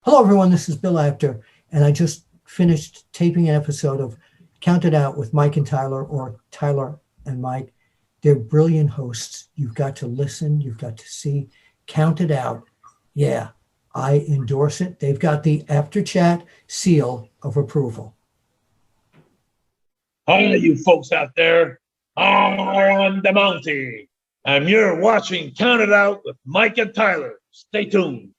Hello, everyone. This is Bill Apter, and I just finished taping an episode of Count It Out with Mike and Tyler, or Tyler and Mike. They're brilliant hosts. You've got to listen, you've got to see. Count It Out. Yeah, I endorse it. They've got the After Chat seal of approval. Hi, you folks out there on the mountain. And you're watching Count It Out with Mike and Tyler. Stay tuned.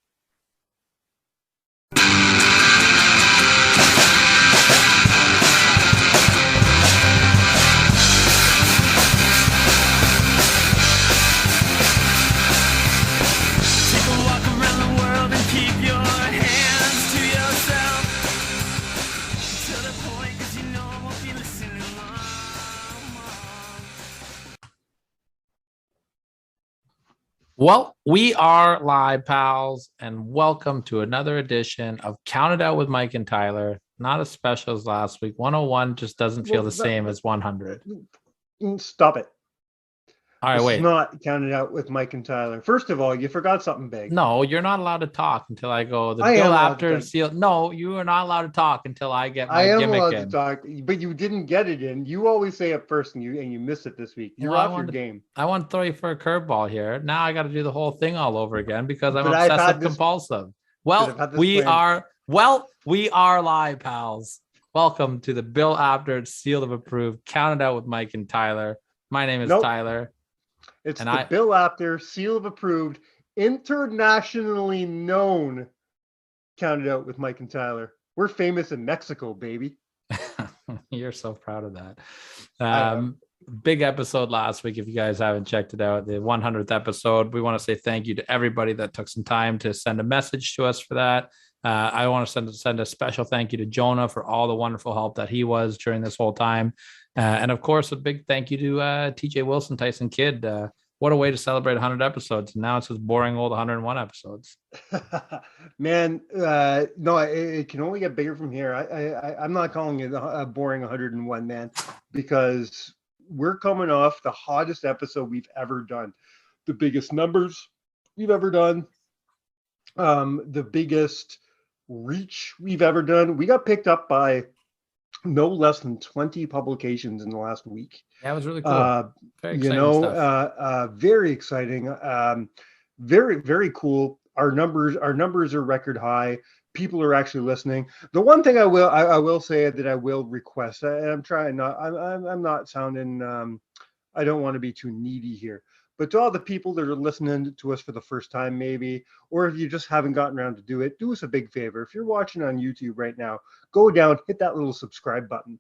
Well, we are live, pals, and welcome to another edition of Count It Out with Mike and Tyler. Not as special as last week. 101 just doesn't feel the same as 100. Stop it. All right, This wait. is not Counted Out with Mike and Tyler. First of all, you forgot something big. No, you're not allowed to talk until I go. The I am Bill allowed After to seal. No, you are not allowed to talk until I get my I am gimmick allowed in. to talk, but you didn't get it in. You always say it first, and you missed it this week. You're Well, off your game. I want to throw you for a curveball here. Now I got to do the whole thing all over again because I'm But I've obsessive had this- compulsive. but I've had this We are live, pals. Welcome to the Bill After seal of approved Count It Out with Mike and Tyler. My name is Nope. Tyler. It's and the Bill Apter seal of approved, internationally known Counted Out with Mike and Tyler. We're famous in Mexico, baby. You're so proud of that. Big episode last week. If you guys haven't checked it out, the 100th episode, we want to say thank you to everybody that took some time to send a message to us for that. I want to send a special thank you to Jonah for all the wonderful help that he was during this whole time. And of course, a big thank you to TJ Wilson, Tyson Kidd. What a way to celebrate 100 episodes. And now it's just boring old 101 episodes. Man, no, it can only get bigger from here. I'm not calling it a boring 101, man, because we're coming off the hottest episode we've ever done. The biggest numbers we've ever done. The biggest reach we've ever done. We got picked up by no less than 20 publications in the last week. Yeah, it was really cool. Very exciting stuff. Very exciting. Very, very cool. Our numbers are record high. People are actually listening. The one thing I will say that I will request, and I'm trying not, I'm not sounding, I don't want to be too needy here, but to all the people that are listening to us for the first time, maybe, or if you just haven't gotten around to do it, do us a big favor. If you're watching on YouTube right now, go down, hit that little subscribe button.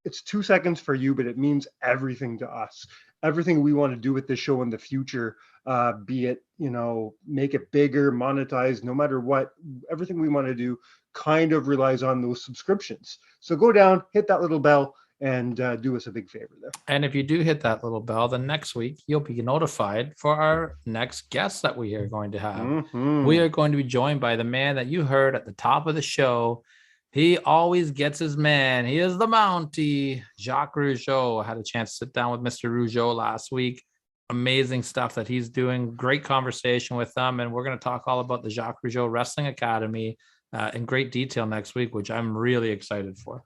It's 2 seconds for you, but it means everything to us. Everything we want to do with this show in the future, be it, make it bigger, monetize, no matter what, everything we want to do kind of relies on those subscriptions. So go down, hit that little bell, and do us a big favor there. And if you do hit that little bell, then next week you'll be notified for our next guest that we are going to have. Mm-hmm. We are going to be joined by the man that you heard at the top of the show. He always gets his man. He is the Mountie, Jacques Rougeau. I had a chance to sit down with Mr. Rougeau last week. Amazing stuff that he's doing. Great conversation with them. And we're going to talk all about the Jacques Rougeau Wrestling Academy in great detail next week, which I'm really excited for.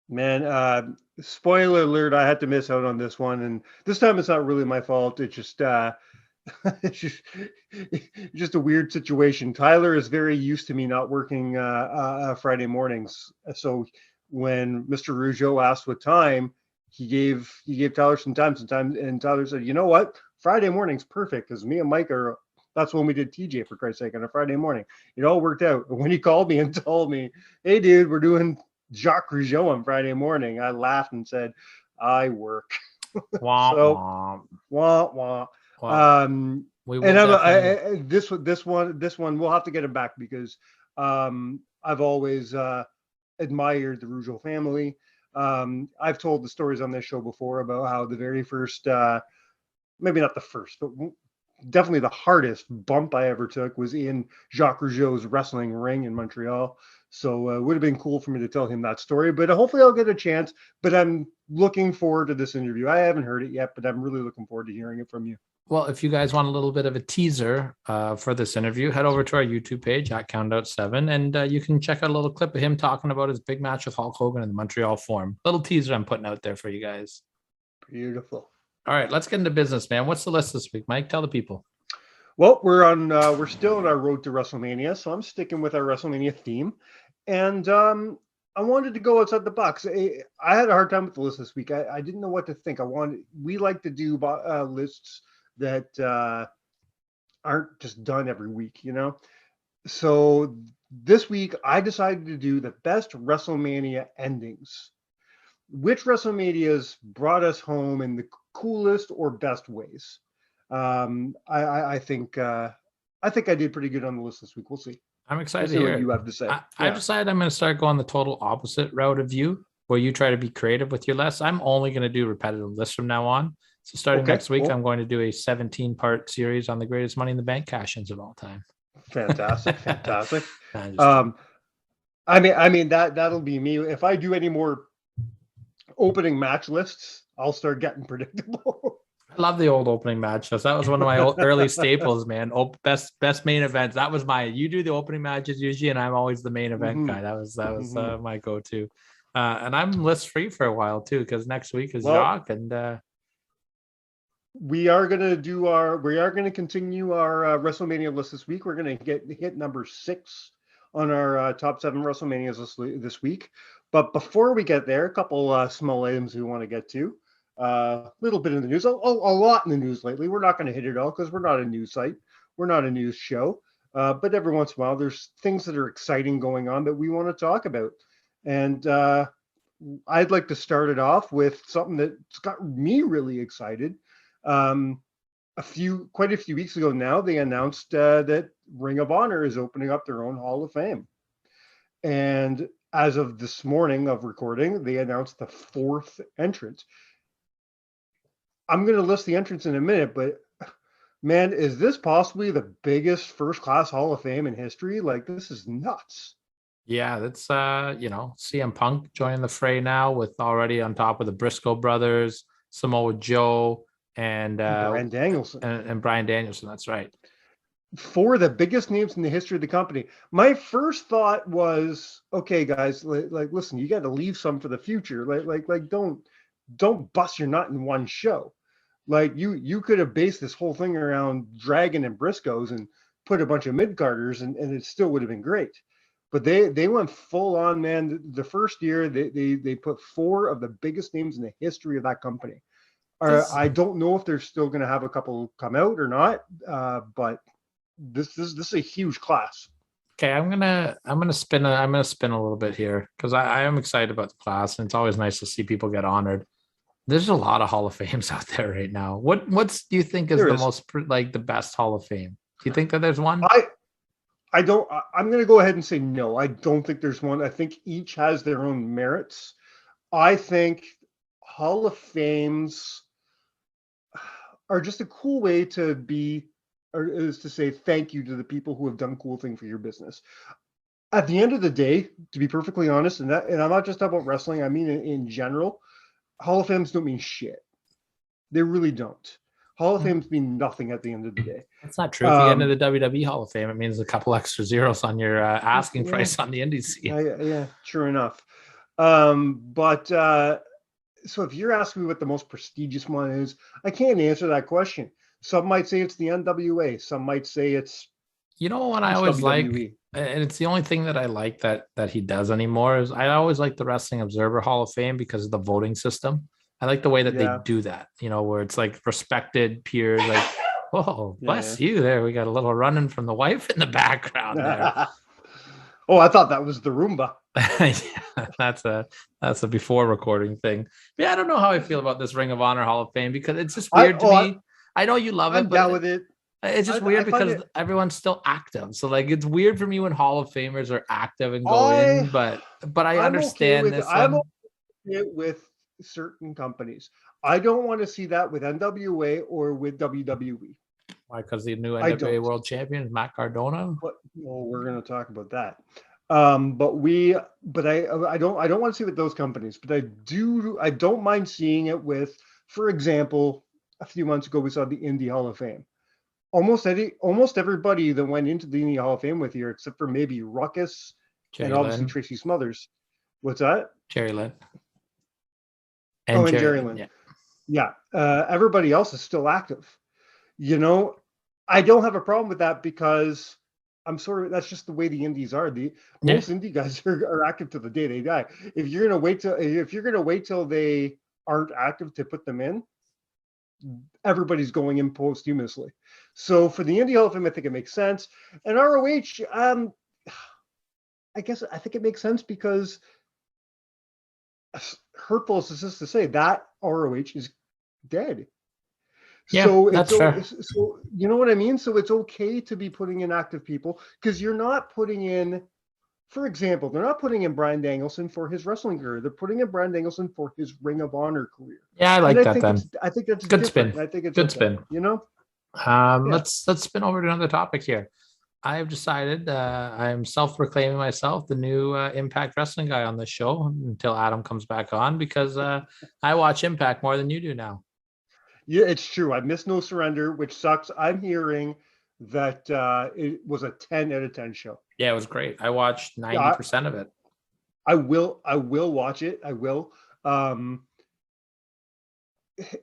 Man, spoiler alert, I had to miss out on this one. And this time it's not really my fault. It's just it's just a weird situation. Tyler is very used to me not working Friday mornings. So when Mr. Rougeau asked what time, he gave Tyler some time, and Tyler said, "You know what? Friday morning's perfect because me and Mike are." That's when we did TJ, for Christ's sake, on a Friday morning. It all worked out. But when he called me and told me, "Hey, dude, we're doing Jacques Rougeau on Friday morning," I laughed and said, "I work." Wah, So, wah wah. Well, And this one we'll have to get him back because I've always admired the Rougeau family. I've told the stories on this show before about how the very first, maybe not the first, but definitely the hardest bump I ever took was in Jacques Rougeau's wrestling ring in Montreal. So it would have been cool for me to tell him that story, but hopefully I'll get a chance. But I'm looking forward to this interview. I haven't heard it yet, but I'm really looking forward to hearing it from you. Well, if you guys want a little bit of a teaser for this interview, head over to our YouTube page at Countout7, and you can check out a little clip of him talking about his big match with Hulk Hogan in the Montreal Forum. Little teaser I'm putting out there for you guys. Beautiful. All right, let's get into business, man. What's the list this week, Mike? Tell the people. Well, we're still on our road to WrestleMania, so I'm sticking with our WrestleMania theme, and I wanted to go outside the box. I had a hard time with the list this week. I didn't know what to think. We like to do lists that aren't just done every week, you know. So this week I decided to do the best WrestleMania endings. Which WrestleManias brought us home in the coolest or best ways? I think I did pretty good on the list this week. We'll see. I'm excited We'll see to hear what it. you have to say. I've decided I'm going to start going the total opposite route of you, where you try to be creative with your lists. I'm only going to do repetitive lists from now on. So starting next week, cool. I'm going to do a 17-part series on the greatest Money in the Bank cash-ins of all time. Fantastic, fantastic. I mean that'll be me. If I do any more opening match lists, I'll start getting predictable. I love the old opening match lists. That was one of my early staples, man. Best main events. That was you do the opening matches usually, and I'm always the main event guy. That was my go-to. And I'm list free for a while too, because next week is Jacques, and we are going to continue our WrestleMania list this week. We're going to hit number 6 on our top 7 WrestleManias this week. But before we get there, a couple small items we want to get to. A little bit in the news, a lot in the news lately. We're not going to hit it all because we're not a news site. We're not a news show. But every once in a while, there's things that are exciting going on that we want to talk about. And I'd like to start it off with something that's got me really excited. Quite a few weeks ago now, they announced that Ring of Honor is opening up their own Hall of Fame. And as of this morning of recording, they announced the 4th entrance. I'm going to list the entrance in a minute, but man, is this possibly the biggest first-class Hall of Fame in history? Like, this is nuts. Yeah, that's CM Punk joining the fray now, with already on top of the Briscoe brothers, Samoa Joe, and Bryan Danielson. And Bryan Danielson. That's right. 4 of the biggest names in the history of the company. My first thought was, okay, guys, like listen, you got to leave some for the future. Like don't bust your nut in one show. Like you could have based this whole thing around Dragon and Briscoes and put a bunch of mid-carders and it still would have been great. But they went full on, man. The first year they put 4 of the biggest names in the history of that company. I don't know if they're still going to have a couple come out or not, but this is a huge class. Okay, I'm gonna spin a little bit here, because I am excited about the class, and it's always nice to see people get honored. There's a lot of Hall of Fames out there right now. What do you think is most like the best Hall of Fame? Do you think that there's one? I'm going to go ahead and say no. I don't think there's one. I think each has their own merits. I think Hall of Fames are just a cool way to be, or is to say thank you to the people who have done cool things for your business. At the end of the day, to be perfectly honest, and I'm not just talking about wrestling, I mean in general, Hall of Fames don't mean shit. They really don't. Hall of Fames mean nothing at the end of the day. That's not true. If you get into the WWE Hall of Fame, it means a couple extra zeros on your asking price on the indies. Yeah, true enough. So if you're asking me what the most prestigious one is, I can't answer that question. Some might say it's the NWA. Some might say it's, you know what I always like, and it's the only thing that I like that he does anymore, is I always like the Wrestling Observer Hall of Fame because of the voting system. I like the way that they do that, where it's like respected peers, like, oh, bless you there. We got a little running from the wife in the background there. Oh, I thought that was the Roomba. Yeah, that's a before recording thing. Yeah, I don't know how I feel about this Ring of Honor Hall of Fame, because it's just weird to me. I know you love it, I'm down with it. It's just weird because everyone's still active. So like, it's weird for me when Hall of Famers are active and go in, but I understand this. I'm okay with certain companies. I don't want to see that with NWA or with WWE. Why? Because the new NWA World Champion is Matt Cardona. We're going to talk about that. I don't want to see with those companies, but I don't mind seeing it with, for example, a few months ago, we saw the Indie Hall of Fame. Almost everybody that went into the Indie Hall of Fame with you, except for maybe Ruckus Jerry and obviously Lynn. Tracy Smothers. What's that? Jerry Lynn. And Jerry Lynn. Yeah. Everybody else is still active. You know, I don't have a problem with that because that's just the way the indies are. Most indie guys are active to the day they die. If you're gonna wait till they aren't active to put them in, everybody's going in posthumously. So for the Indie Hall of Fame, I think it makes sense. And ROH, I think it makes sense because, hurtful as this is to say, that ROH is dead. Yeah, so that's fair. So you know what I mean? So it's okay to be putting in active people because you're not putting in, for example, they're not putting in Bryan Danielson for his wrestling career. They're putting in Bryan Danielson for his Ring of Honor career. Yeah, I like that then. I think that's good different. spin. I think it's good okay, spin. You know? Let's spin over to another topic here. I have decided I'm self-proclaiming myself the new Impact Wrestling guy on this show until Adam comes back on because I watch Impact more than you do now. Yeah, it's true. I missed No Surrender, which sucks. I'm hearing that it was a 10 out of 10 show. Yeah, it was great. I watched 90% of it. I will watch it. I will.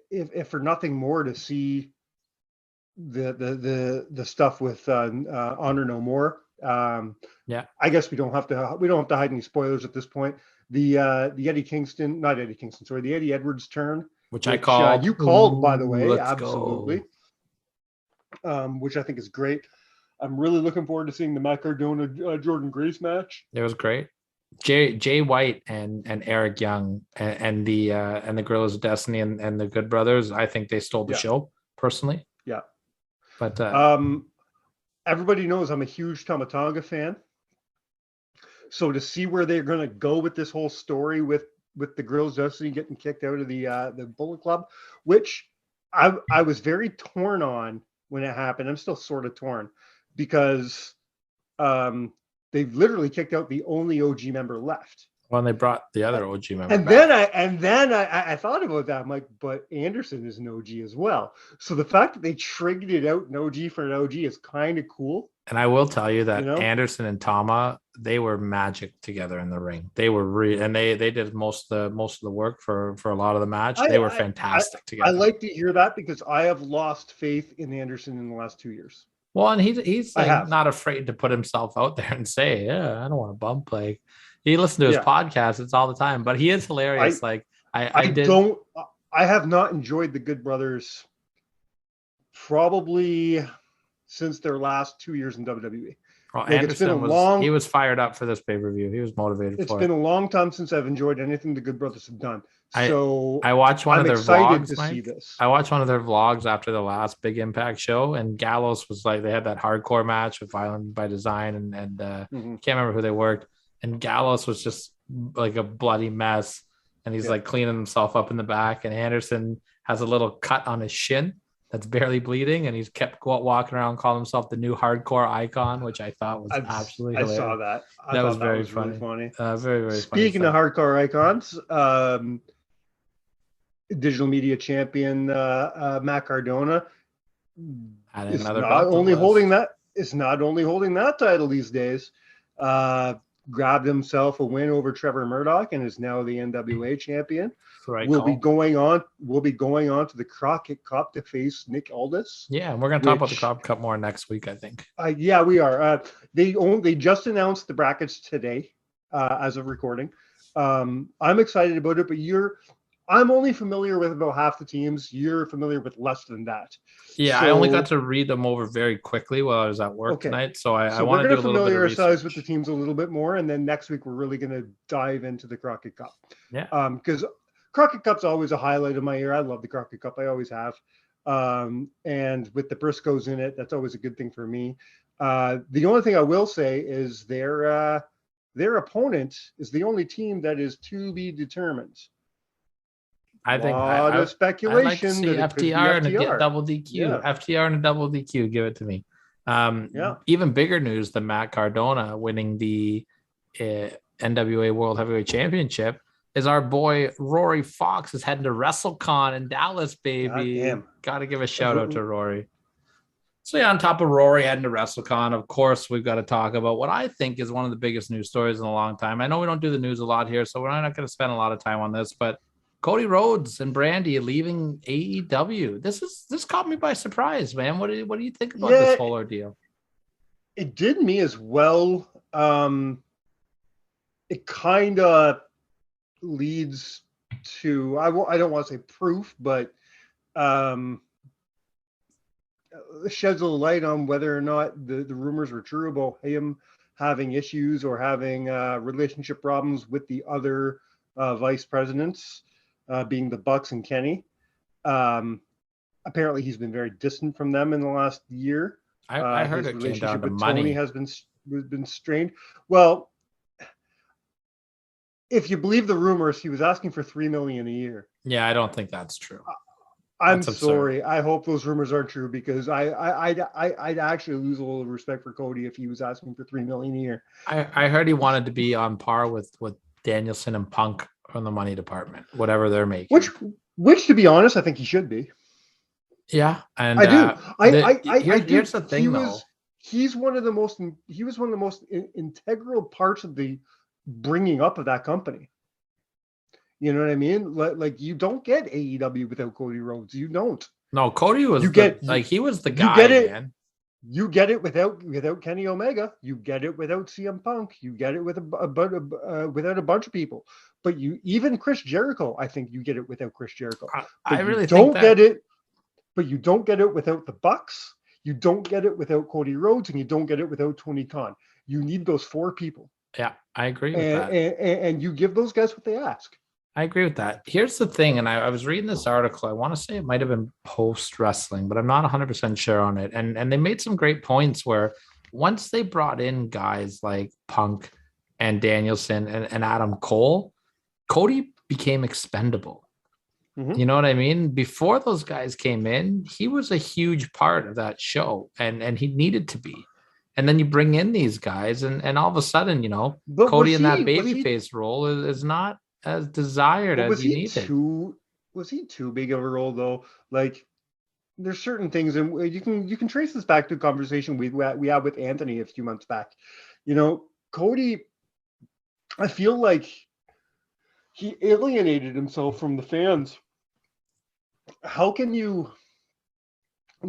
If for nothing more to see the stuff with Honor No More. I guess we don't have to hide any spoilers at this point. The Eddie Edwards turn, which I called. You called, by the way. Let's absolutely. Which I think is great. I'm really looking forward to seeing the Matt Cardona Jordan Grace match. It was great. Jay White and Eric Young and the Guerrillas of Destiny and the Good Brothers. I think they stole the show personally. Yeah. But everybody knows I'm a huge Tama Tonga fan. So to see where they're going to go with this whole story with the Guerrillas of Destiny getting kicked out of the Bullet Club, which I was very torn on when it happened. I'm still sort of torn because they've literally kicked out the only OG member left. Well, they brought the other OG member and back. then I thought about that. I'm like, but Anderson is an OG as well. So the fact that they traded it out an OG for an OG is kind of cool. And I will tell you that Anderson and Tama, they were magic together in the ring. They were and they did most of the work for a lot of the match. They were fantastic together. I like to hear that because I have lost faith in Anderson in the last 2 years. Well, and he's like not afraid to put himself out there and say, I don't want to bump. Like he listens to his podcast, it's all the time, but he is hilarious. I have not enjoyed the Good Brothers probably since their last 2 years in WWE. Well, Anderson he was fired up for this pay-per-view. He was motivated for it. It's been a long time since I've enjoyed anything the Good Brothers have done. So I watched one of their vlogs. See this. I watched one of their vlogs after the last big Impact show, and Gallows was like, they had that hardcore match with Violent by Design, and can't remember who they worked. And Gallows was just like a bloody mess, and he's like cleaning himself up in the back. And Anderson has a little cut on his shin that's barely bleeding, and he's kept walking around calling himself the new hardcore icon, which I thought was absolutely hilarious. I saw that. That was very funny. Really funny. Very, very Speaking of hardcore icons, digital media champion Matt Cardona is not only holding that title these days. Grabbed himself a win over Trevor Murdoch and is now the NWA champion. We'll be going on to the Crockett Cup to face Nick Aldis. Yeah, and we're going to talk about the Crockett Cup more next week, I think. Yeah, we are. They just announced the brackets today, as of recording. I'm excited about it, but I'm only familiar with about half the teams. You're familiar with less than that. Yeah, I only got to read them over very quickly while I was at work tonight. So I want to do a little bit of research. We're going to familiar ourselves with the teams a little bit more, and then next week we're really going to dive into the Crockett Cup. Yeah. Because Crockett Cup's always a highlight of my year. I love the Crockett Cup. I always have. And with the Briscoes in it, that's always a good thing for me. The only thing I will say is their opponent is the only team that is to be determined. I think a lot of speculation. I'd like to see FTR and a double DQ. Yeah. FTR and a double DQ. Give it to me. Even bigger news than Matt Cardona winning the NWA World Heavyweight Championship. is our boy Rory Fox is heading to WrestleCon in Dallas, baby. Goddamn. Got to give a shout out to Rory. So yeah, on top of Rory heading to WrestleCon, of course, we've got to talk about what I think is one of the biggest news stories in a long time. I know we don't do the news a lot here, so we're not going to spend a lot of time on this, but Cody Rhodes and Brandy leaving AEW. This caught me by surprise, man. What do you think about this whole ordeal? It did me as well. It kind of leads to I don't want to say proof, but sheds a light on whether or not the rumors were true about him having issues or having relationship problems with the other vice presidents, being the Bucks and Kenny. Apparently, he's been very distant from them in the last year. I heard his it came down relationship to with money. Tony has been strained. Well, if you believe the rumors, he was asking for $3 million a year. Yeah, I don't think that's true. I'm sorry. I hope those rumors aren't true, because I'd actually lose a little respect for Cody if he was asking for $3 million a year. I heard he wanted to be on par with Danielson and Punk from the money department, whatever they're making. Which, to be honest, I think he should be. Yeah, and I do. Here's the thing, though. He was one of the most integral parts of the bringing up of that company. You know what I mean? Like you don't get AEW without Cody Rhodes. You don't. No, Cody was he was the guy, man. You get it without Kenny Omega. You get it without CM Punk. You get it with without a bunch of people. But even Chris Jericho, I think you get it without Chris Jericho. I really don't get it. But you don't get it without the Bucks. You don't get it without Cody Rhodes, and you don't get it without Tony Khan. You need those four people. Yeah, I agree with that. And you give those guys what they ask. I agree with that. Here's the thing, and I was reading this article. I want to say it might have been post wrestling, but I'm not 100% sure on it. And they made some great points where once they brought in guys like Punk and Danielson and Adam Cole, Cody became expendable. Mm-hmm. You know what I mean? Before those guys came in, he was a huge part of that show, and he needed to be. And then you bring in these guys, and all of a sudden, but Cody in that babyface role is not as desired as you needed. Was he too big of a role, though? Like, there's certain things, and you can trace this back to a conversation we had with Anthony a few months back. Cody, I feel like he alienated himself from the fans. How can you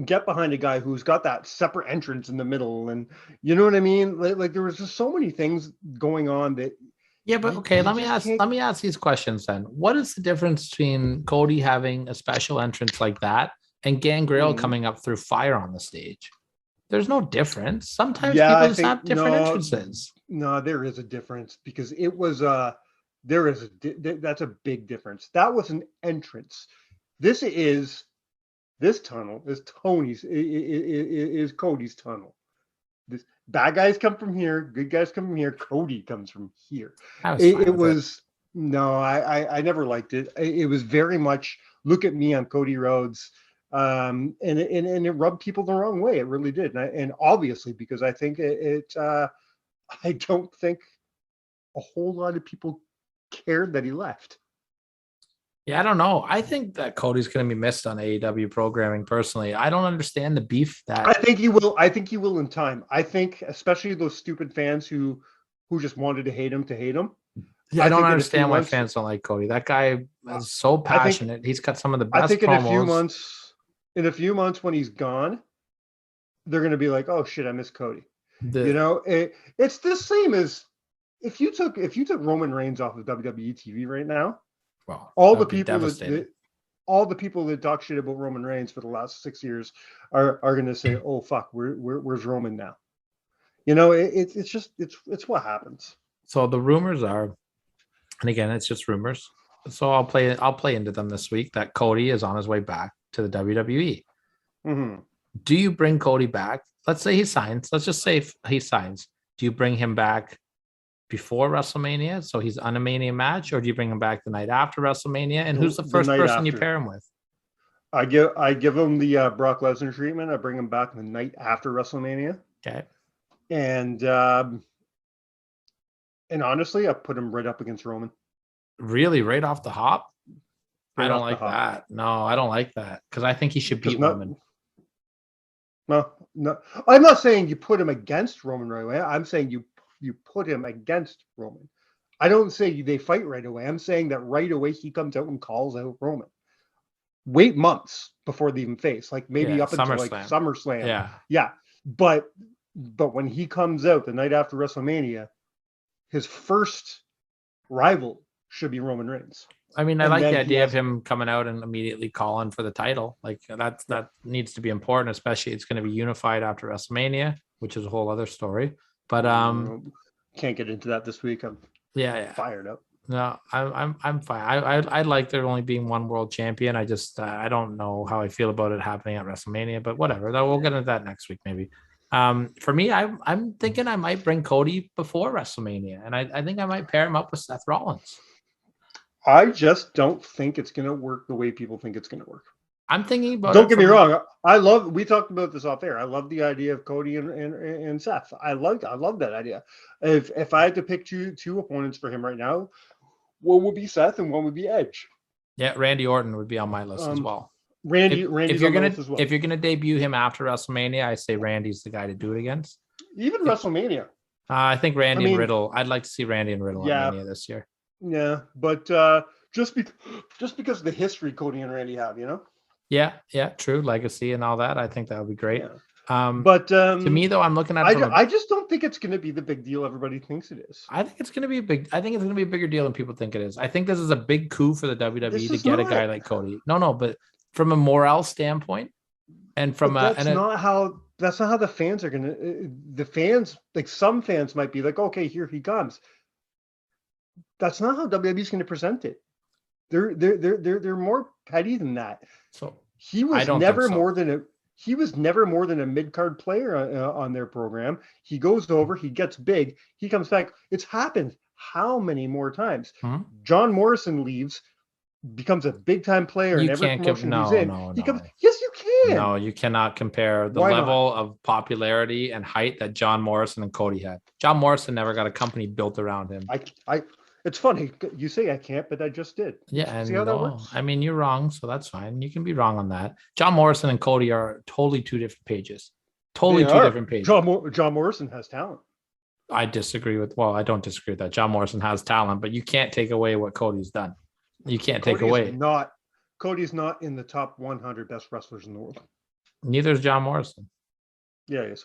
get behind a guy who's got that separate entrance in the middle? And you know what I mean? Like there was just so many things going on that. Yeah, but okay, let me ask these questions then. What is the difference between Cody having a special entrance like that and Gangrel coming up through fire on the stage? There's no difference. Sometimes people just have different entrances. No, there is a difference, because it was that's a big difference. That was an entrance. This tunnel is Cody's tunnel. This bad guys come from here, good guys come from here. Cody comes from here. I never liked it. It was very much, look at me, I'm Cody Rhodes, and it rubbed people the wrong way. It really did, and obviously because I think I don't think a whole lot of people cared that he left. Yeah, I don't know. I think that Cody's going to be missed on AEW programming. Personally, I don't understand the beef that. I think he will. I think he will in time. I think, especially those stupid fans who just wanted to hate him. Yeah, I don't understand why fans don't like Cody. That guy is so passionate. He's got some of the best. I think promos. in a few months when he's gone, they're going to be like, "Oh shit, I miss Cody." It's the same as if you took Roman Reigns off of WWE TV right now. Well, all the people that talk shit about Roman Reigns for the last 6 years are going to say, "Oh fuck, where's Roman now?" It's what happens. So the rumors are, and again, it's just rumors. So I'll play into them this week that Cody is on his way back to the WWE. Mm-hmm. Do you bring Cody back? Let's say he signs. Let's just say he signs. Do you bring him back before WrestleMania, so he's on a Mania match, or do you bring him back the night after WrestleMania? And who's the first person you pair him with? I give him the Brock Lesnar treatment. I bring him back the night after WrestleMania. Okay. And honestly, I put him right up against Roman. Really, right off the hop? Right I don't off the like hop. that. No, I don't like that because I think he should beat Roman. No, I'm not saying you put him against Roman right away. I'm saying you put him against Roman. I don't say they fight right away. I'm saying that right away he comes out and calls out Roman. Wait months before they even face, like maybe up until like SummerSlam. Yeah. But when he comes out the night after WrestleMania, his first rival should be Roman Reigns. I mean, I like the idea of him coming out and immediately calling for the title. Like that needs to be important, especially it's going to be unified after WrestleMania, which is a whole other story. But can't get into that this week. I'm fired up. No, I'm fine. I like there only being one world champion. I just I don't know how I feel about it happening at WrestleMania, but whatever. We'll get into that next week maybe. For me, I'm thinking I might bring Cody before WrestleMania, and I think I might pair him up with Seth Rollins. I just don't think it's going to work the way people think it's going to work. I'm thinking about. Don't get me wrong. We talked about this off air. I love the idea of Cody and Seth. I love that idea. If I had to pick two opponents for him right now, one would be Seth and one would be Edge. Yeah, Randy Orton would be on my list as well. Randy's if you're gonna debut him after WrestleMania, I say Randy's the guy to do it against. Even WrestleMania. I think Randy and Riddle. I'd like to see Randy and Riddle at Mania this year. Yeah, but just because of the history Cody and Randy have, you know. Yeah, true. Legacy and all that. I think that would be great. Yeah. To me though, I'm looking at I just don't think it's going to be the big deal everybody thinks it is. I think it's going to be a bigger deal than people think it is. I think this is a big coup for the WWE to get a guy like Cody. No, but from a morale standpoint and from that's not how the fans are going to. The fans, like some fans might be like, okay, here he comes. That's not how WWE is going to present it. They're more petty than that. So he was never more than a mid-card player on their program. He goes over, he gets big, he comes back. It's happened how many more times? John Morrison leaves, becomes a big-time player in every promotion he's in. Yes, you can. No, you cannot compare the level of popularity and height that John Morrison and Cody had. John Morrison never got a company built around him. It's funny you say I can't, but I just did. Yeah, and see how that works? I mean, you're wrong, so that's fine. You can be wrong on that. John Morrison and Cody are totally two different pages. Different pages. John Morrison has talent. I don't disagree with that. John Morrison has talent, but you can't take away what Cody's done. You can't take away. Cody's not in the top 100 best wrestlers in the world. Neither is John Morrison. Yeah, he is.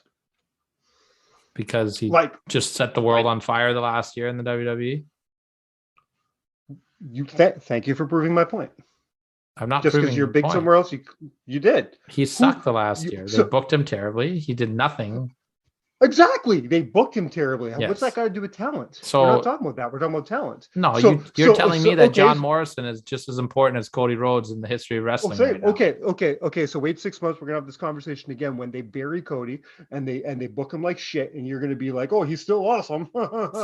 Because he just set the world on fire the last year in the WWE. Thank you for proving my point. I'm not just because you're big somewhere else. You did. He sucked the last year. They booked him terribly. He did nothing. Exactly. They booked him terribly. Yes. What's that got to do with talent? So we're not talking about that. We're talking about talent. No, you're telling me that John Morrison is just as important as Cody Rhodes in the history of wrestling. Okay. So wait 6 months. We're gonna have this conversation again when they bury Cody and they book him like shit, and you're gonna be like, oh, he's still awesome.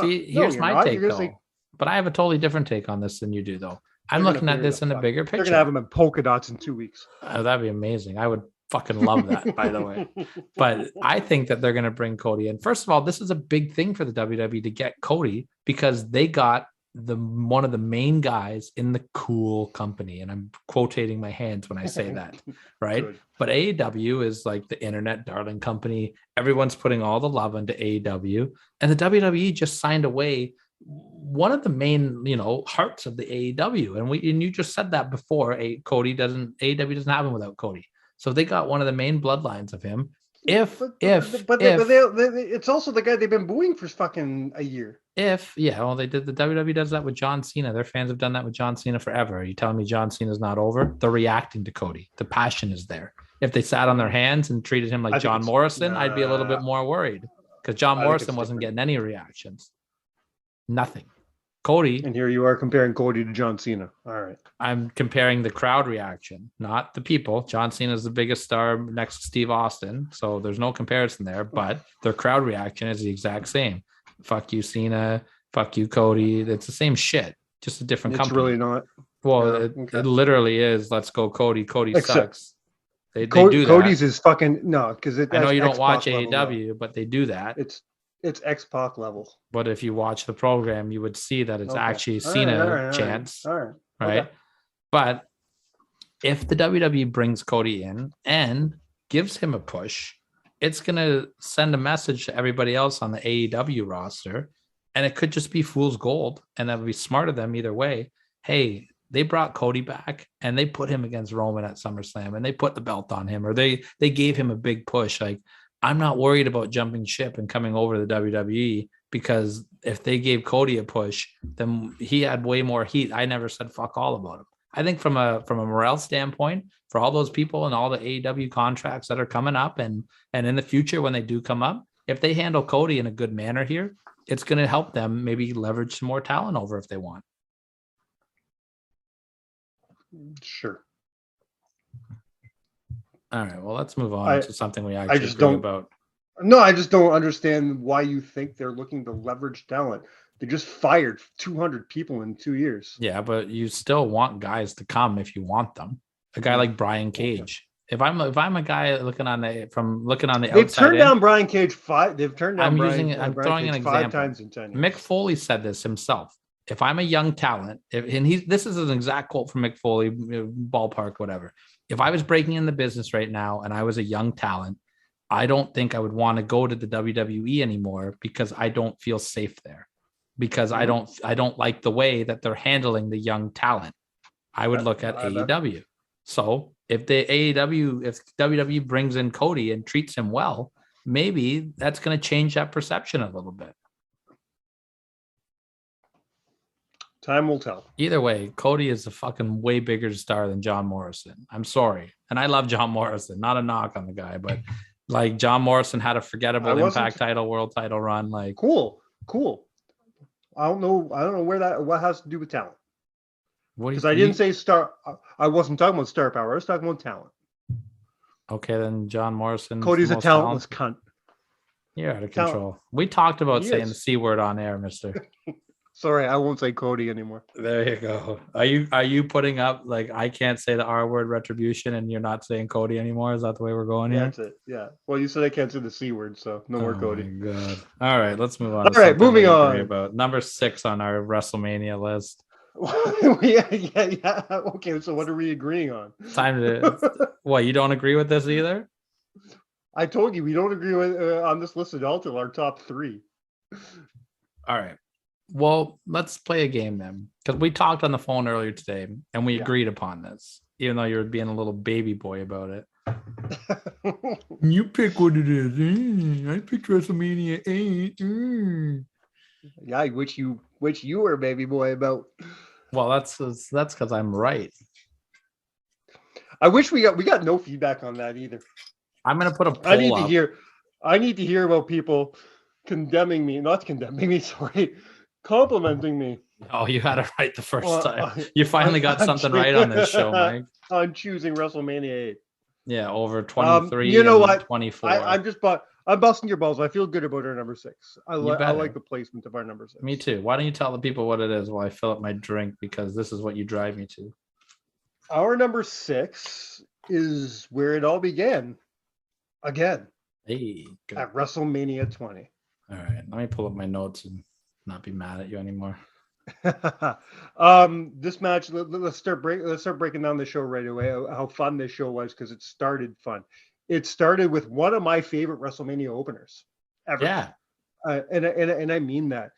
See, here's my take though. But I have a totally different take on this than you do, though. I'm looking at this in a bigger picture. They're gonna have him in polka dots in 2 weeks. Oh, that'd be amazing. I would fucking love that, by the way. But I think that they're gonna bring Cody in. First of all, this is a big thing for the WWE to get Cody because they got one of the main guys in the cool company, and I'm quotating my hands when I say that, right? Good. But AEW is like the internet darling company. Everyone's putting all the love into AEW, and the WWE just signed away one of the main, hearts of the AEW. And you just said that before. AEW doesn't have him without Cody. So they got one of the main bloodlines of him. It's also the guy they've been booing for fucking a year. They did. The WWE does that with John Cena. Their fans have done that with John Cena forever. Are you telling me John Cena's not over? They're reacting to Cody. The passion is there. If they sat on their hands and treated him like John Morrison, I'd be a little bit more worried because John Morrison wasn't getting any reactions. Nothing. Cody. And here you are comparing Cody to John Cena. All right. I'm comparing the crowd reaction, not the people. John Cena is the biggest star next to Steve Austin. So there's no comparison there, but their crowd reaction is the exact same. Fuck you, Cena. Fuck you, Cody. It's the same shit, just a different company. It's really not. Well, it literally is. Let's go, Cody. Cody sucks. They do that. Cody's is fucking no, because I know you don't watch AEW, but they do that. It's X-Pac level. But if you watch the program, you would see that it's Okay. actually All Cena right. chance, All right. right? Okay. But if the WWE brings Cody in and gives him a push, it's going to send a message to everybody else on the AEW roster, and it could just be fool's gold, and that would be smart of them either way. Hey, they brought Cody back and they put him against Roman at SummerSlam, and they put the belt on him, or they gave him a big push. Like, I'm not worried about jumping ship and coming over to the WWE, because if they gave Cody a push, then he had way more heat. I never said fuck all about him. I think from a morale standpoint, for all those people and all the AEW contracts that are coming up and in the future when they do come up, if they handle Cody in a good manner here, it's going to help them maybe leverage some more talent over if they want. Sure. All right, well, let's move on to something we actually just agree don't- about. No, I just don't understand why you think they're looking to leverage talent. They just fired 200 people in 2 years. Yeah, but you still want guys to come if you want them. A guy like Brian Cage. If I'm a guy looking on the They've outside turned in, down Brian Cage five. They've turned down I'm Brian. I'm Brian throwing Cage an 5 example. times in 10 years. Mick Foley said this himself. If I'm a young talent, this is an exact quote from Mick Foley, ballpark, whatever. If I was breaking in the business right now and I was a young talent, I don't think I would want to go to the WWE anymore, because I don't feel safe there, because I don't like the way that they're handling the young talent. I would look at AEW. So if WWE brings in Cody and treats him well, maybe that's going to change that perception a little bit. Time will tell. Either way, Cody is a fucking way bigger star than John Morrison. I'm sorry. And I love John Morrison. Not a knock on the guy, but like, John Morrison had a forgettable Impact title, world title run. Like, cool. I don't know what has to do with talent. Because I didn't say star. I wasn't talking about star power. I was talking about talent. Okay, then John Morrison. Cody's a talentless cunt. You're out of control. We talked about saying the C word on air, mister. Sorry, I won't say Cody anymore. There you go. Are you putting up, like, I can't say the R word, retribution, and you're not saying Cody anymore? Is that the way we're going here? That's it. Yeah. Well, you said I can't say the C word, so no more Cody. My God. All right, let's move on. All right, moving on. About number 6 on our WrestleMania list. yeah. Okay, so what are we agreeing on? Time to. What, you don't agree with this either? I told you we don't agree with on this list at all till our top 3. All right. Well, let's play a game then, because we talked on the phone earlier today and we agreed upon this, even though you were being a little baby boy about it. You pick what it is. I picked WrestleMania 8. Yeah, which you were baby boy about. Well, that's because I'm right. I wish we got no feedback on that either. I'm gonna put a poll I need to hear about people complimenting me. Oh, you had it right the first time. You finally got something right on this show, Mike. I'm choosing WrestleMania 8. Yeah, over 23. You know what? 24. I'm busting your balls. I feel good about our number 6. I like the placement of our number 6. Me too. Why don't you tell the people what it is while I fill up my drink, because this is what you drive me to. Our number 6 is where it all began. Again. Hey, good. At WrestleMania 20. All right, let me pull up my notes and not be mad at you anymore. This match, let's start breaking down the show right away. How fun this show was, because it started fun. It started with one of my favorite WrestleMania openers ever. Yeah, and I mean that.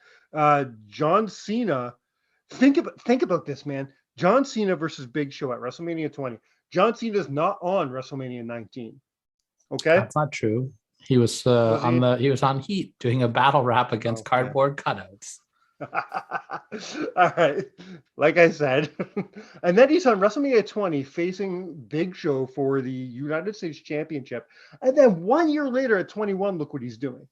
John Cena. Think about this, man. John Cena versus Big Show at WrestleMania 20. John Cena is not on WrestleMania 19. Okay, that's not true. He was on Heat doing a battle rap against cardboard cutouts. All right, like I said, and then he's on WrestleMania 20 facing Big Show for the United States Championship, and then 1 year later at 21, look what he's doing.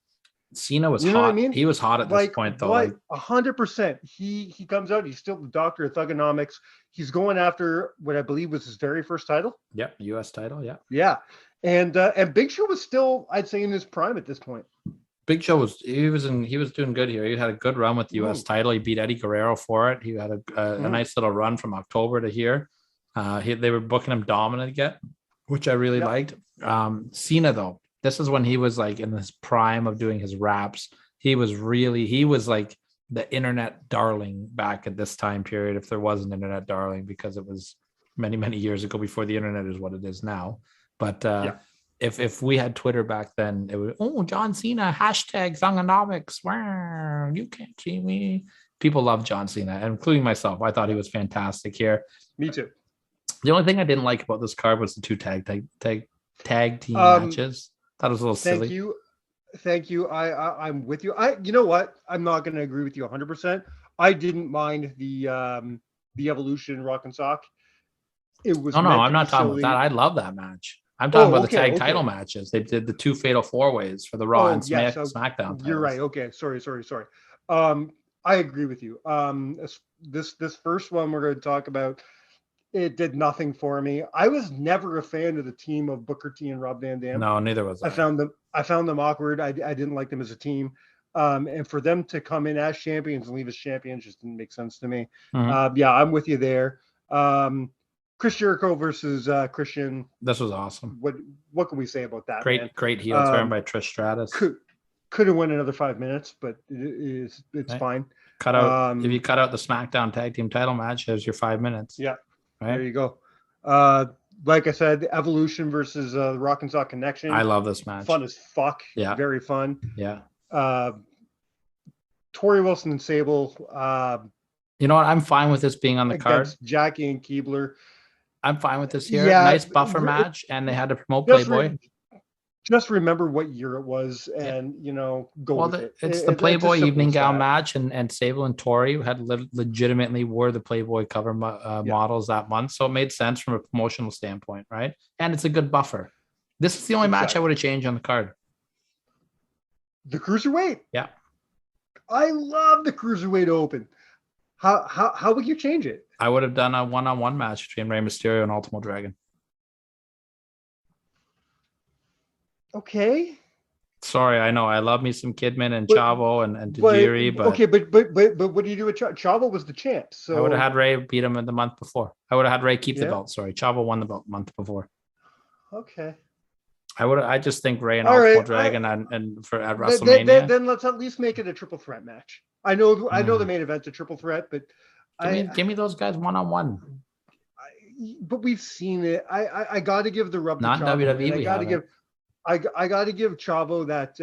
Cena was hot. I mean? He was hot at this point, though. 100%. He comes out. He's still the Doctor of Thugonomics. He's going after what I believe was his very first title. Yep, U.S. title. Yeah. Yeah, and Big Show was still, I'd say, in his prime at this point. Big Show was doing good here. He had a good run with the U.S. title. He beat Eddie Guerrero for it. He had a nice little run from October to here. They were booking him dominant again, which I really liked. Cena, though, this is when he was like in his prime of doing his raps. he was like the internet darling back at this time period, if there was an internet darling, because it was many, many years ago before the internet is what it is now. But if we had Twitter back then, it would, John Cena, hashtag Thongonomics. Wow, you can't see me. People love John Cena, including myself. I thought he was fantastic here. Me too. The only thing I didn't like about this card was the two tag team matches. Thought it was a little silly. Thank you. I'm with you. You know what? I'm not going to agree with you 100%. I didn't mind the Evolution Rock and Sock. It was. No, I'm not talking about that. I love that match. I'm talking about the tag title matches. They did the two fatal four ways for the Raw and SmackDown titles. You're right. Okay. Sorry. I agree with you. This first one we're going to talk about, it did nothing for me. I was never a fan of the team of Booker T and Rob Van Dam. No, neither was I. I found them awkward. I didn't like them as a team. And for them to come in as champions and leave as champions just didn't make sense to me. Mm-hmm. I'm with you there. Chris Jericho versus Christian. This was awesome. What can we say about that? Great heel turn by Trish Stratus. Could have won another 5 minutes, but it's right. Fine. Cut out if you cut out the SmackDown tag team title match, there's your 5 minutes. Yeah. Right? There you go. Like I said, the Evolution versus the Rock and Sock Connection. I love this match. Fun as fuck. Yeah. Very fun. Yeah. Tori Wilson and Sable. You know what? I'm fine with this being on the card. Jackie and Keebler. I'm fine with this here. Yeah, nice buffer match, and they had to promote Playboy. Just remember what year it was, and go with it. It's the Playboy evening gown match, and Sable and Tori had legitimately were the Playboy cover models that month, so it made sense from a promotional standpoint, right? And it's a good buffer. This is the only match I would have changed on the card. The Cruiserweight. Yeah, I love the Cruiserweight Open. How would you change it? I would have done a one-on-one match between Rey Mysterio and Ultimo Dragon. Okay. Sorry, I know. I love me some Kidman and Chavo and Tajiri, but okay, but what do you do with Chavo? Was the champ? So I would have had Rey beat him the month before. I would have had Rey keep the belt. Sorry, Chavo won the belt month before. Okay. I just think Rey and Ultimo Dragon and for at WrestleMania. Then let's at least make it a triple threat match. I know the main event's a triple threat, but give me those guys one-on-one. But we've seen it. I got to give the rub. Not to Chavo, WWE. I got to give Chavo that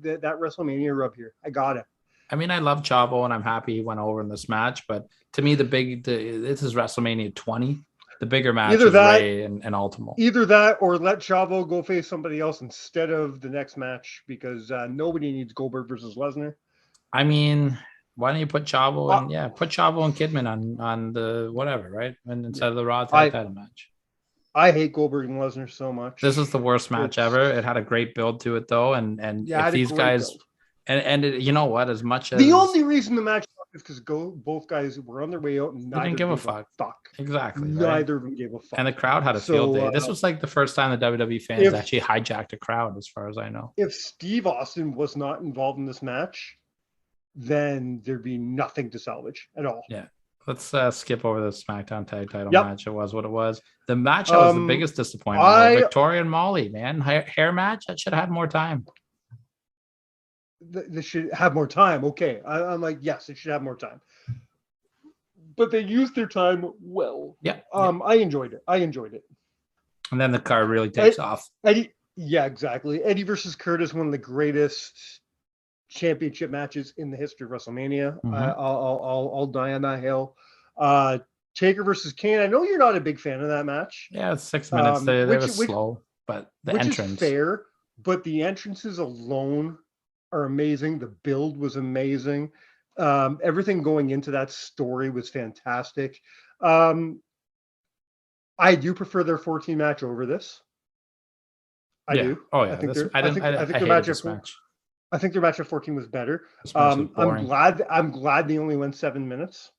WrestleMania rub here. I got it. I mean, I love Chavo, and I'm happy he went over in this match. But to me, this is WrestleMania 20. The bigger match is Rey and Ultimo. Either that, or let Chavo go face somebody else instead of the next match, because nobody needs Goldberg versus Lesnar. I mean, why don't you put Chavo and put Chavo and Kidman on the whatever, right? And instead of the Raw title match. I hate Goldberg and Lesnar so much. This is the worst match ever. It had a great build to it though, and if these guys you know what, as much as the only reason the match is because both guys were on their way out and they didn't give a fuck. Exactly. Neither of them gave a fuck. And the crowd had a field day. This was like the first time the WWE fans actually hijacked a crowd, as far as I know. If Steve Austin was not involved in this match, then there'd be nothing to salvage at all. Yeah. Let's skip over the SmackDown tag title match. It was what it was. The match that was the biggest disappointment. Victoria and Molly, man. Hair match? That should have had more time. They should have more time. Okay. I'm like, yes, it should have more time. But they used their time well. Yeah. I enjoyed it. And then the card really takes off. Eddie, yeah, exactly. Eddie versus Kurt is one of the greatest championship matches in the history of WrestleMania. Mm-hmm. I'll die on that hill. Taker versus Kane. I know you're not a big fan of that match. Yeah, it's 6 minutes. They were slow, but the entrance is fair. But the entrances alone are amazing. The build was amazing. Everything going into that story was fantastic. I do prefer their 14 match over this. I do. Oh yeah. I think their match at 14 was better. I'm glad they only went 7 minutes.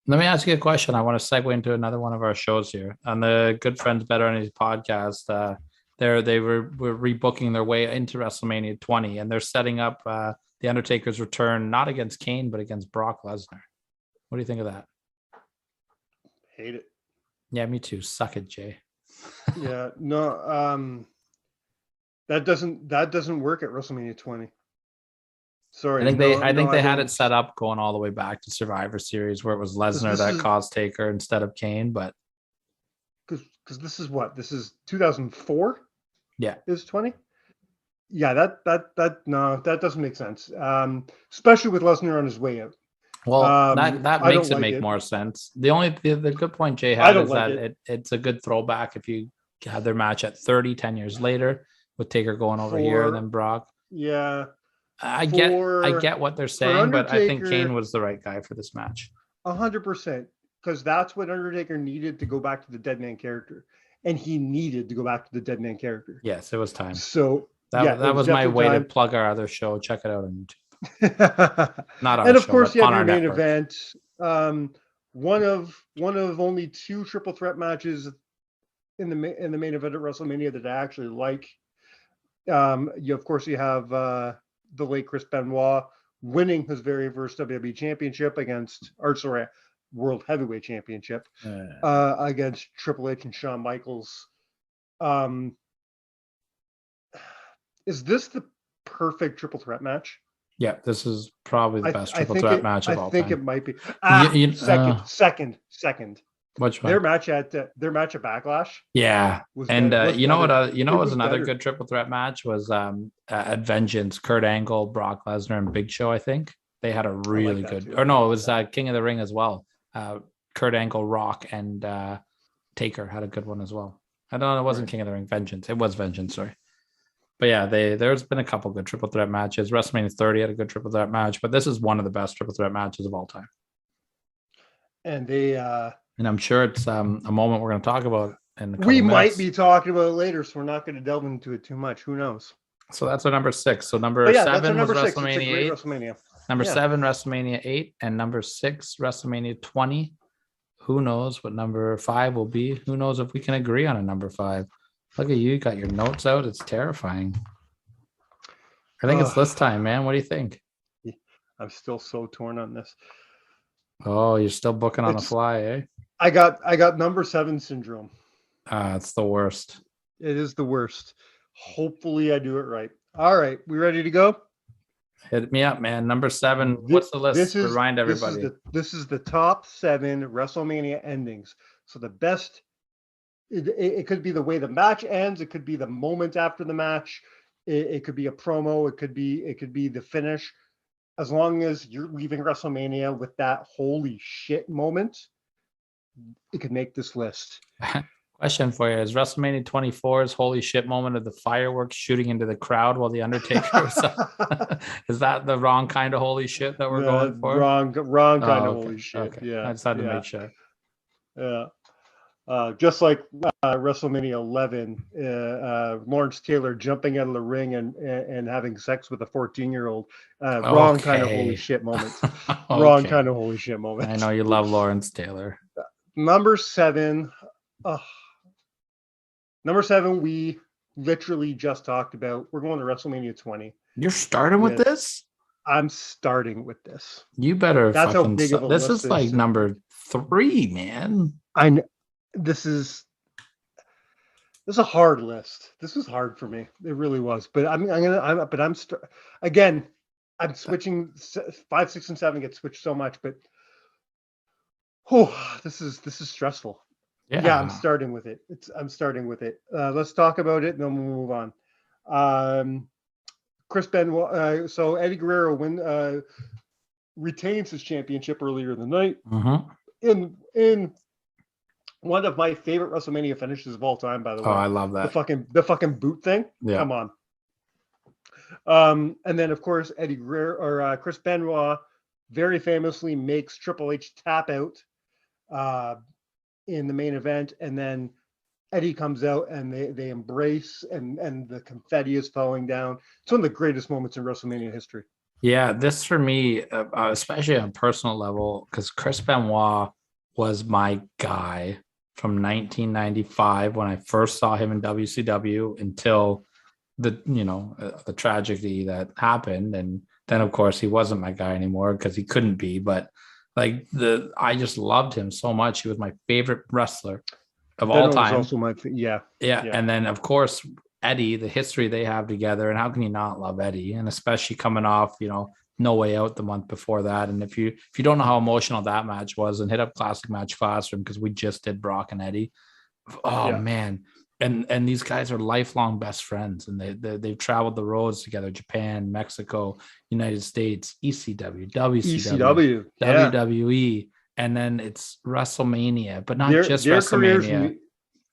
Let me ask you a question. I want to segue into another one of our shows here on the Good Friends Better Enemies podcast. They were rebooking their way into WrestleMania 20, and they're setting up the Undertaker's return, not against Kane, but against Brock Lesnar. What do you think of that? Hate it. Yeah, me too. Suck it, Jay. Yeah, no. That doesn't work at WrestleMania 20. Sorry. I think they had it didn't. set up going all the way back to Survivor Series where it was Lesnar that caused Taker instead of Kane, but because this is what? This is 2004? Yeah. Is 20? Yeah, that doesn't make sense. Especially with Lesnar on his way out. Well, that I makes don't it like make more sense. The good point Jay I had don't is like that it's a good throwback if you have their match at 10 years later with Taker going over here and then Brock. Yeah. I get what they're saying, but I think Kane was the right guy for this match. 100%, because that's what Undertaker needed to go back to the Dead Man character, and he needed to go back to the Dead Man character. Yes, it was time. So that was my way to plug our other show. Check it out on YouTube. Not our and of show, course, you have on your our main network. event. One of only 2 triple threat matches in the main event at WrestleMania that I actually like. You have the late Chris Benoit winning his very first WWE Championship World Heavyweight Championship against Triple H and Shawn Michaels. Is this the perfect triple threat match? Yeah, this is probably the best triple threat match of all time. I think it might be. Second. Which one? Their match at Backlash. Yeah, was another better. good triple threat match was at Vengeance, Kurt Angle, Brock Lesnar, and Big Show. I think they had a really good. Too. Or no, it was King of the Ring as well. Kurt Angle, Rock, and Taker had a good one as well. I don't know, it wasn't King of the Ring, Vengeance. It was Vengeance, sorry. But yeah, there's been a couple good triple threat matches. WrestleMania 30 had a good triple threat match, but this is one of the best triple threat matches of all time. And and I'm sure it's a moment we're going to talk about in a couple we minutes. might be talking about it later, so we're not going to delve into it too much. Who knows? So that's our number 6. So number 7 was WrestleMania 8. WrestleMania. Number 7, WrestleMania 8, and number 6, WrestleMania 20. Who knows what number 5 will be? Who knows if we can agree on a number 5? Look at you, got your notes out. It's terrifying. I think it's this time, man. What do you think? I'm still so torn on this. Oh, you're still booking on the fly, eh? I got number 7 syndrome. It's the worst. It is the worst. Hopefully I do it right. All right, we ready to go? Hit me up, man. Number 7. What's the list? Remind everybody. This is the top 7 WrestleMania endings. So the best. It could be the way the match ends. It could be the moment after the match. It could be a promo. It could be the finish. As long as you're leaving WrestleMania with that holy shit moment, it could make this list. Question for you: is WrestleMania 24's holy shit moment of the fireworks shooting into the crowd while the Undertaker was is that the wrong kind of holy shit that we're going for? Wrong kind of holy shit. Okay. Yeah, I just had to make sure. Yeah. Just like WrestleMania 11, Lawrence Taylor jumping out of the ring and having sex with a 14-year-old. Wrong kind of holy shit moment. Wrong kind of holy shit moment. I know you love Lawrence Taylor. Number 7. Number 7, we literally just talked about. We're going to WrestleMania 20. You're starting with this? I'm starting with this. You better. That's how big of a list this is like number 3, man. I know. This is a hard list. This was hard for me. It really was. But I'm switching 5, 6, and 7 get switched so much. But this is stressful. Yeah, I'm starting with it. Let's talk about it, and then we'll move on. Chris Benoit. So Eddie Guerrero retains his championship earlier in the night. Mm-hmm. In one of my favorite WrestleMania finishes of all time, by the way. Oh, I love that. The fucking boot thing. Yeah. Come on. And then of course Eddie Guerrero or Chris Benoit very famously makes Triple H tap out in the main event, and then Eddie comes out and they embrace and the confetti is falling down. It's one of the greatest moments in WrestleMania history. Yeah, this for me, especially on a personal level, because Chris Benoit was my guy from 1995 when I first saw him in WCW until the tragedy that happened, and then of course he wasn't my guy anymore because he couldn't be. But I just loved him so much. He was my favorite wrestler of all time. Also my yeah. And then of course Eddie, the history they have together, and how can you not love Eddie? And especially coming off No Way Out the month before that. And if you don't know how emotional that match was, and hit up Classic Match Classroom, because we just did Brock and Eddie. Oh man. And these guys are lifelong best friends, and they've traveled the roads together: Japan, Mexico, United States, ECW, WCW, WWE, and then it's WrestleMania, but not just WrestleMania.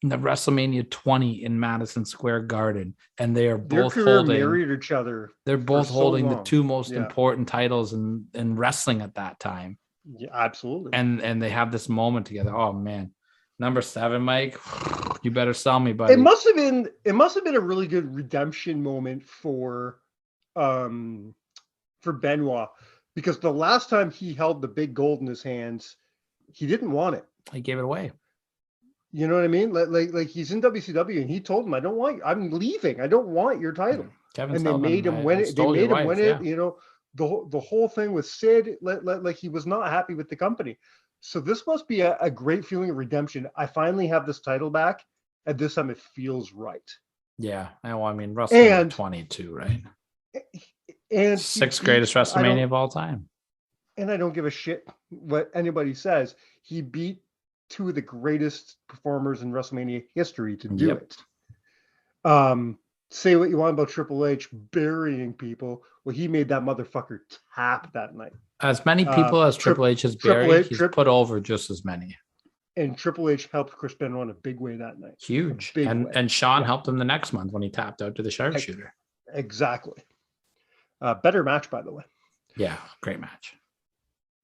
The WrestleMania 20 in Madison Square Garden, and they are both married each other. They're both holding the two most important titles in wrestling at that time. Yeah, absolutely. And they have this moment together. Oh man. Number 7, Mike. You better sell me, buddy. It must have been a really good redemption moment for Benoit, because the last time he held the big gold in his hands, he didn't want it. He gave it away. You know what I mean? Like he's in WCW, and he told him, I'm leaving. I don't want your title. And they made him win it. They made him win it. You know, the whole thing with Sid, like he was not happy with the company. So this must be a great feeling of redemption. I finally have this title back, and this time it feels right. Yeah. Well, I mean, WrestleMania 22, right? And 6th greatest WrestleMania of all time. And I don't give a shit what anybody says. He beat 2 of the greatest performers in WrestleMania history to do it. Say what you want about Triple H burying people. Well, he made that motherfucker tap that night. As many people as Triple H has buried, he's put over just as many. And Triple H helped Chris Benoit in a big way that night. Huge. And Sean helped him the next month when he tapped out to the sharpshooter. Exactly. Better match, by the way. Yeah, great match.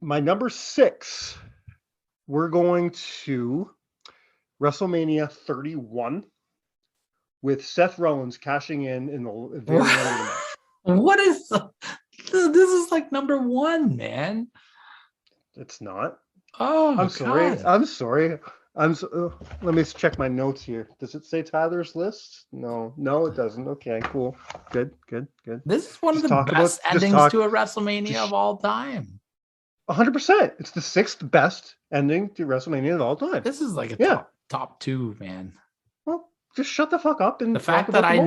My number 6, we're going to WrestleMania 31 with Seth Rollins cashing in the very end of the match. What is this? Is like number 1, man. It's not. Oh, I'm sorry. I'm sorry. Let me check my notes here. Does it say Tyler's list? No, it doesn't. Okay, cool. Good. This is one of the best endings to a WrestleMania of all time. 100%. It's the 6th best ending to WrestleMania of all time. This is like a top 2, man. Well, just shut the fuck up and the fact that I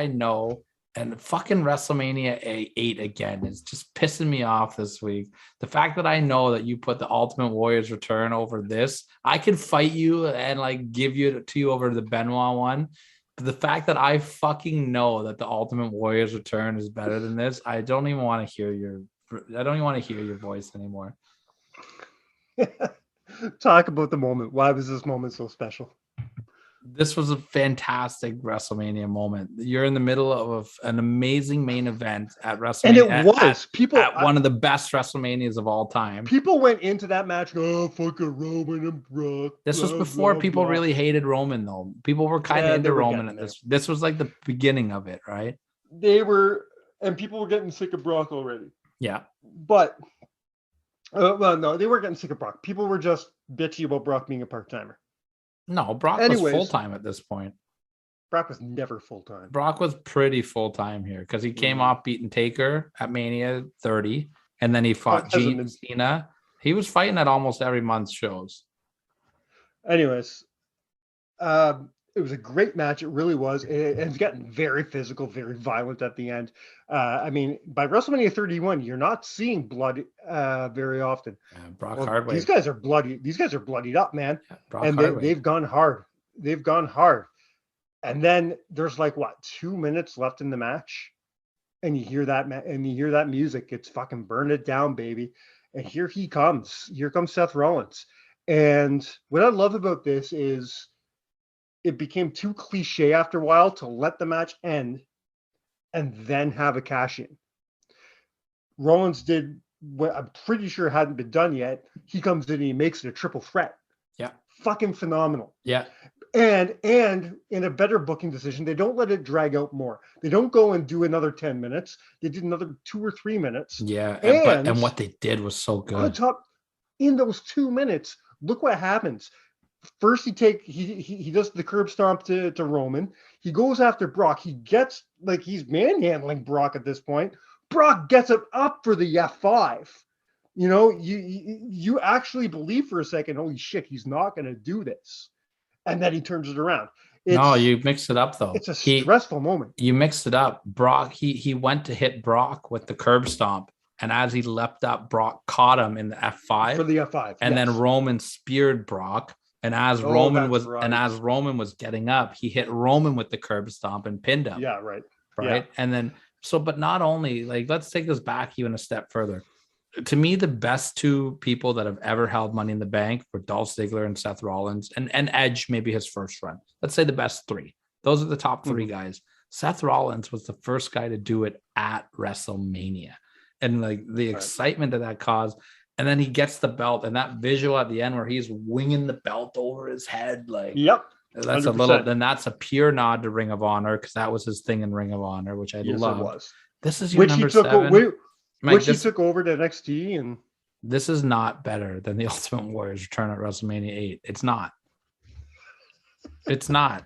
know, and fucking WrestleMania 8 again is just pissing me off this week. The fact that I know that you put the Ultimate Warrior's Return over this, I can fight you and like give you to you over the Benoit one. But the fact that I fucking know that the Ultimate Warrior's Return is better than this, I don't even want to hear your voice anymore. Talk about the moment. Why was this moment so special? This was a fantastic WrestleMania moment. You're in the middle of an amazing main event at WrestleMania. And it was. One of the best WrestleManias of all time. People went into that match, fucking Roman and Brock. This was before people really hated Roman, though. People were kind of into Roman at this. This was like the beginning of it, right? And people were getting sick of Brock already. Yeah. But, no, they weren't getting sick of Brock. People were just bitchy about Brock being a part-timer. No, Brock was full-time at this point. Brock was never full-time. Brock was pretty full-time here because he came off beating Taker at Mania 30, and then he fought Cena. He was fighting at almost every month's shows. Anyways, it was a great match. It really was. It's gotten very physical, very violent at the end. I mean, by WrestleMania 31, you're not seeing blood very often. Brock Hardway. These guys are bloody. These guys are bloodied up, man. And they've gone hard. They've gone hard. And then there's 2 minutes left in the match, and you hear that music. It's fucking burn it down, baby. And here he comes. Here comes Seth Rollins. And what I love about this is it became too cliche after a while to let the match end and then have a cash in. Rollins did what I'm pretty sure hadn't been done yet. He comes in and he makes it a triple threat. Yeah. Fucking phenomenal. Yeah. And in a better booking decision, they don't let it drag out more. They don't go and do another 10 minutes. They did another 2 or 3 minutes. Yeah. And what they did was so good. On top, in those 2 minutes, look what happens. First, he does the curb stomp to Roman. He goes after Brock. He gets he's manhandling Brock at this point. Brock gets it up for the F5. You know, you actually believe for a second, holy shit, he's not going to do this. And then he turns it around. No, you mixed it up though. It's a stressful moment. You mixed it up. Brock, he went to hit Brock with the curb stomp, and as he leapt up, Brock caught him in the F5 for the F5, and then Roman speared Brock. And as Roman was getting up, he hit Roman with the curb stomp and pinned him. Yeah, right. Right. Yeah. And then but not only, like, let's take this back even a step further. To me, the best two people that have ever held Money in the Bank were Dolph Ziggler and Seth Rollins, and Edge, maybe his first run. Let's say the best three. Those are the top three guys. Seth Rollins was the first guy to do it at WrestleMania. And like the excitement that caused. And then he gets the belt, and that visual at the end where he's winging the belt over his head. Like, yep. That's 100%. That's a pure nod to Ring of Honor, because that was his thing in Ring of Honor, which I love. It was. This is your number 7. Which he took over to NXT, and this is not better than the Ultimate Warrior's return at WrestleMania 8. It's not. It's not.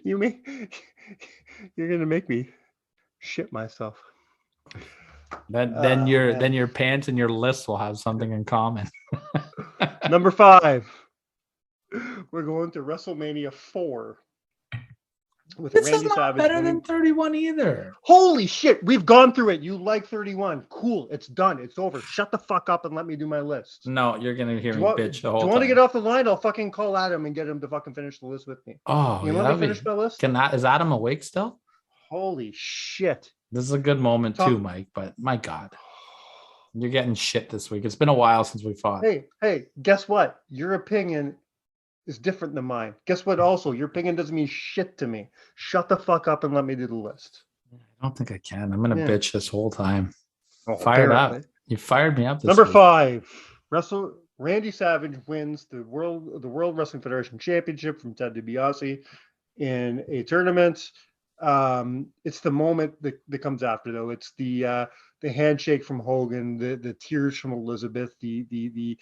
You're gonna make me shit myself. Then your pants and your list will have something in common. Number 5. We're going to WrestleMania 4. With this Randy is not Savage better winning. than 31 either. Holy shit, we've gone through it. You like 31. Cool, it's done. It's over. Shut the fuck up and let me do my list. No, you're going to hear me bitch the whole time. Do you want to get off the line? I'll fucking call Adam and get him to fucking finish the list with me. Oh, you let me finish my list? Is Adam awake still? Holy shit. This is a good moment too, Mike, but my God. You're getting shit this week. It's been a while since we fought. Hey, guess what? Your opinion is different than mine. Guess what? Also, your opinion doesn't mean shit to me. Shut the fuck up and let me do the list. I don't think I can. I'm gonna bitch this whole time. Oh, fired up. You fired me up. Number 5. Randy Savage wins the World Wrestling Federation Championship from Ted DiBiase in a tournament. It's the moment that comes after, though. It's the handshake from Hogan, the tears from Elizabeth, the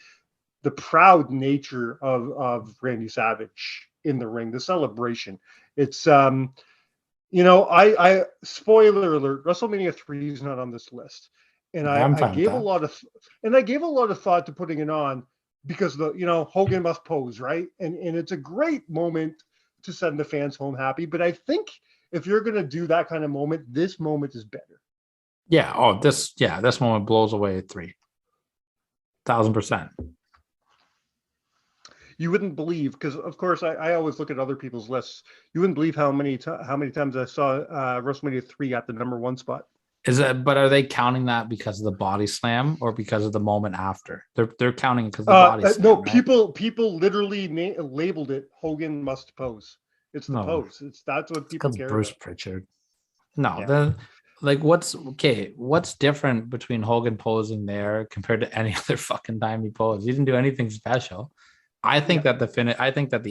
proud nature of Randy Savage in the ring, the celebration. It's I spoiler alert, WrestleMania 3 is not on this list. And I gave a lot of thought to putting it on because Hogan must pose, right? And it's a great moment to send the fans home happy. But I think if you're gonna do that kind of moment, this moment is better. Yeah. Oh, this moment blows away 3,000%. You wouldn't believe, because of course I always look at other people's lists. You wouldn't believe how many times I saw WrestleMania 3 at the number 1 spot. But are they counting that because of the body slam or because of the moment after? They're counting because of the body slam. No, right? people literally labeled it Hogan must pose. It's the pose. That's what people care Bruce about. Pritchard. No, what's different between Hogan posing there compared to any other fucking time he posed? He didn't do anything special. I think that the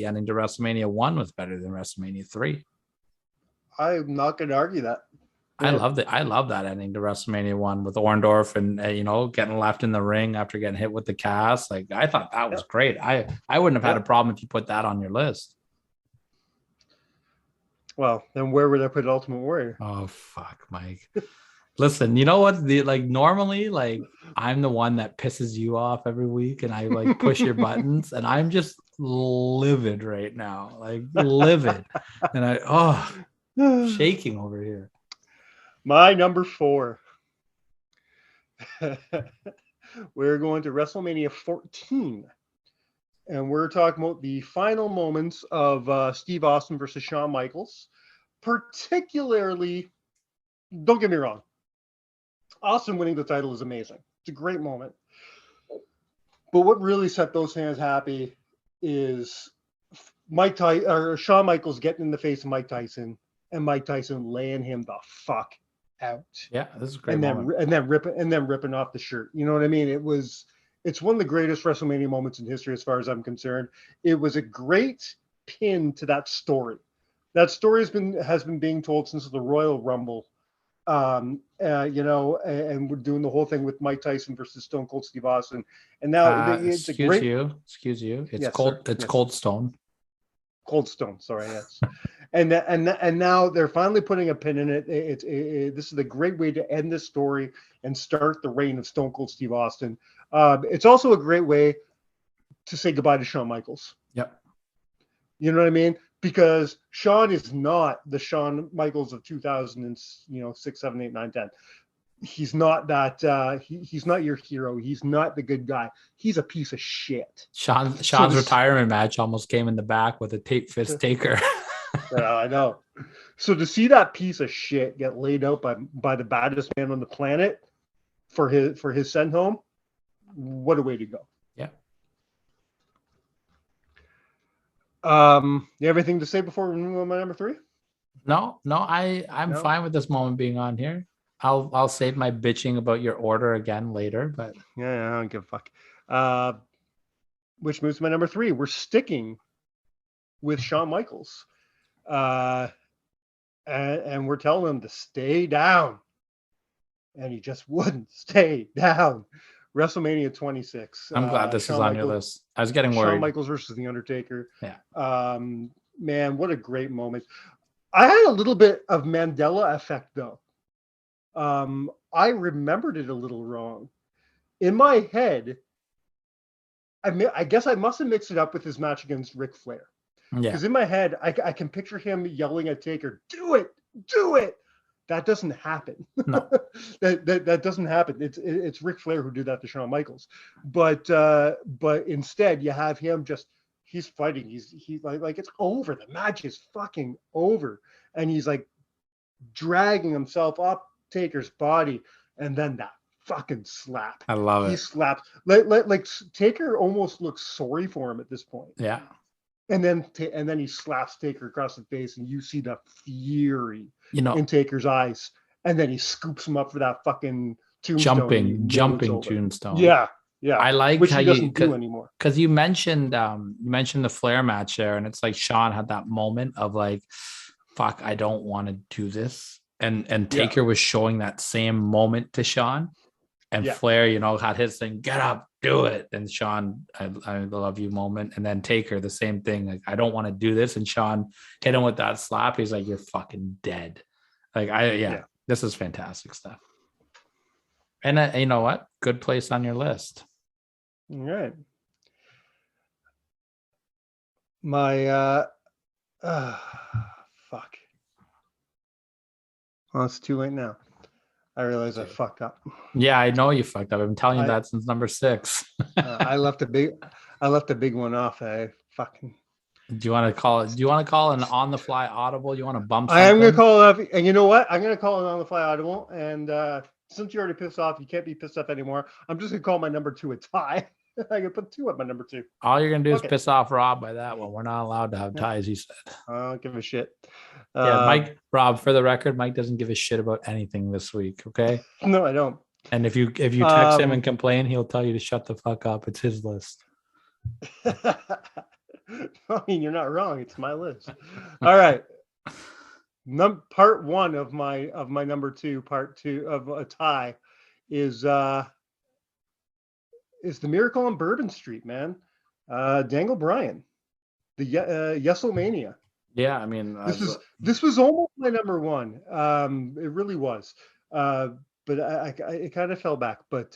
ending to WrestleMania 1 was better than WrestleMania 3. I'm not going to argue that. I love that ending to WrestleMania 1 with Orndorff and getting left in the ring after getting hit with the cast. Like, I thought that was great. I wouldn't have had a problem if you put that on your list. Well, then where would I put Ultimate Warrior? Oh fuck, Mike. Listen, you know what? Normally, I'm the one that pisses you off every week, and I push your buttons, and I'm just livid right now, livid, and shaking over here. My number 4. We're going to WrestleMania 14, and we're talking about the final moments of Steve Austin versus Shawn Michaels. Particularly, don't get me wrong, Austin winning the title is amazing. It's a great moment. But what really set those fans happy is Shawn Michaels getting in the face of Mike Tyson, and Mike Tyson laying him the fuck out. Yeah, this is a great moment. And then ripping off the shirt. You know what I mean? It's one of the greatest WrestleMania moments in history, as far as I'm concerned. It was a great pin to that story. That story has been being told since the Royal Rumble. And we're doing the whole thing with Mike Tyson versus Stone Cold Steve Austin. And now it's excuse you. It's cold. Sir. It's yes. Cold Stone. Cold Stone. Sorry. Yes. and now they're finally putting a pin in it. This is a great way to end this story and start the reign of Stone Cold Steve Austin. It's also a great way to say goodbye to Shawn Michaels. Yep. You know what I mean? Because Shawn is not the Shawn Michaels of 2006, 7, 8, 9, 10. He's not that. He's not your hero. He's not the good guy. He's a piece of shit. Sean's retirement match almost came in the back with a tape fist Taker. I know. So to see that piece of shit get laid out by the baddest man on the planet for his send home, what a way to go. Yeah. You have anything to say before we move on to my number 3? No, I'm fine with this moment being on here. I'll save my bitching about your order again later, but yeah, I don't give a fuck. Which moves to my number 3. We're sticking with Shawn Michaels. And we're telling him to stay down. And he just wouldn't stay down. WrestleMania 26. I'm glad this is on your list. I was getting worried. Shawn Michaels versus The Undertaker. Yeah. Man, what a great moment. I had a little bit of Mandela effect, though. I remembered it a little wrong. In my head, I guess I must have mixed it up with his match against Ric Flair. Yeah. Because in my head, I can picture him yelling at Taker, "Do it, do it." That doesn't happen. No. that doesn't happen. It's Ric Flair who did that to Shawn Michaels. But instead, you have him he's fighting. He's like it's over. The match is fucking over, and he's like dragging himself up Taker's body, and then that fucking slap. I love it. He slaps like Taker almost looks sorry for him at this point. Yeah. And then he slaps Taker across the face, and you see the fury in Taker's eyes. And then he scoops him up for that fucking tombstone. Jumping tombstone. Yeah. I like which how he doesn't do anymore. Because you mentioned the Flair match there, and it's like Shawn had that moment of like, fuck, I don't want to do this. And Taker was showing that same moment to Shawn. And Flair, had his thing, get up, do it. And Shawn, I love you moment. And then Taker, the same thing. Like, I don't want to do this. And Shawn hit him with that slap. He's like, you're fucking dead. Like, this is fantastic stuff. And you know what? Good place on your list. All right. My, fuck. Well, it's too late now. I realize I fucked up. Yeah, I know you fucked up. I've been telling you that since number 6. I left a big one off. I fucking. Do you want to call it? Do you want to call an on the fly audible? You want to bump? I am going to call it off, and you know what? I'm going to call it on the fly audible. And since you're already pissed off, you can't be pissed off anymore. I'm just going to call my number 2 a tie. I can put 2 at my number 2. All you're gonna do is piss off Rob by that one. We're not allowed to have ties, he said. I don't give a shit. Rob, for the record, Mike doesn't give a shit about anything this week. Okay. No, I don't. And if you text him and complain, he'll tell you to shut the fuck up. It's his list. I mean, you're not wrong. It's my list. All right. Part 1 of my number 2, part 2 of a tie is the Miracle on Bourbon Street, man. Daniel Bryan, the Wrestlemania. Yeah, I mean, this was almost my number 1. It really was, but it kind of fell back. But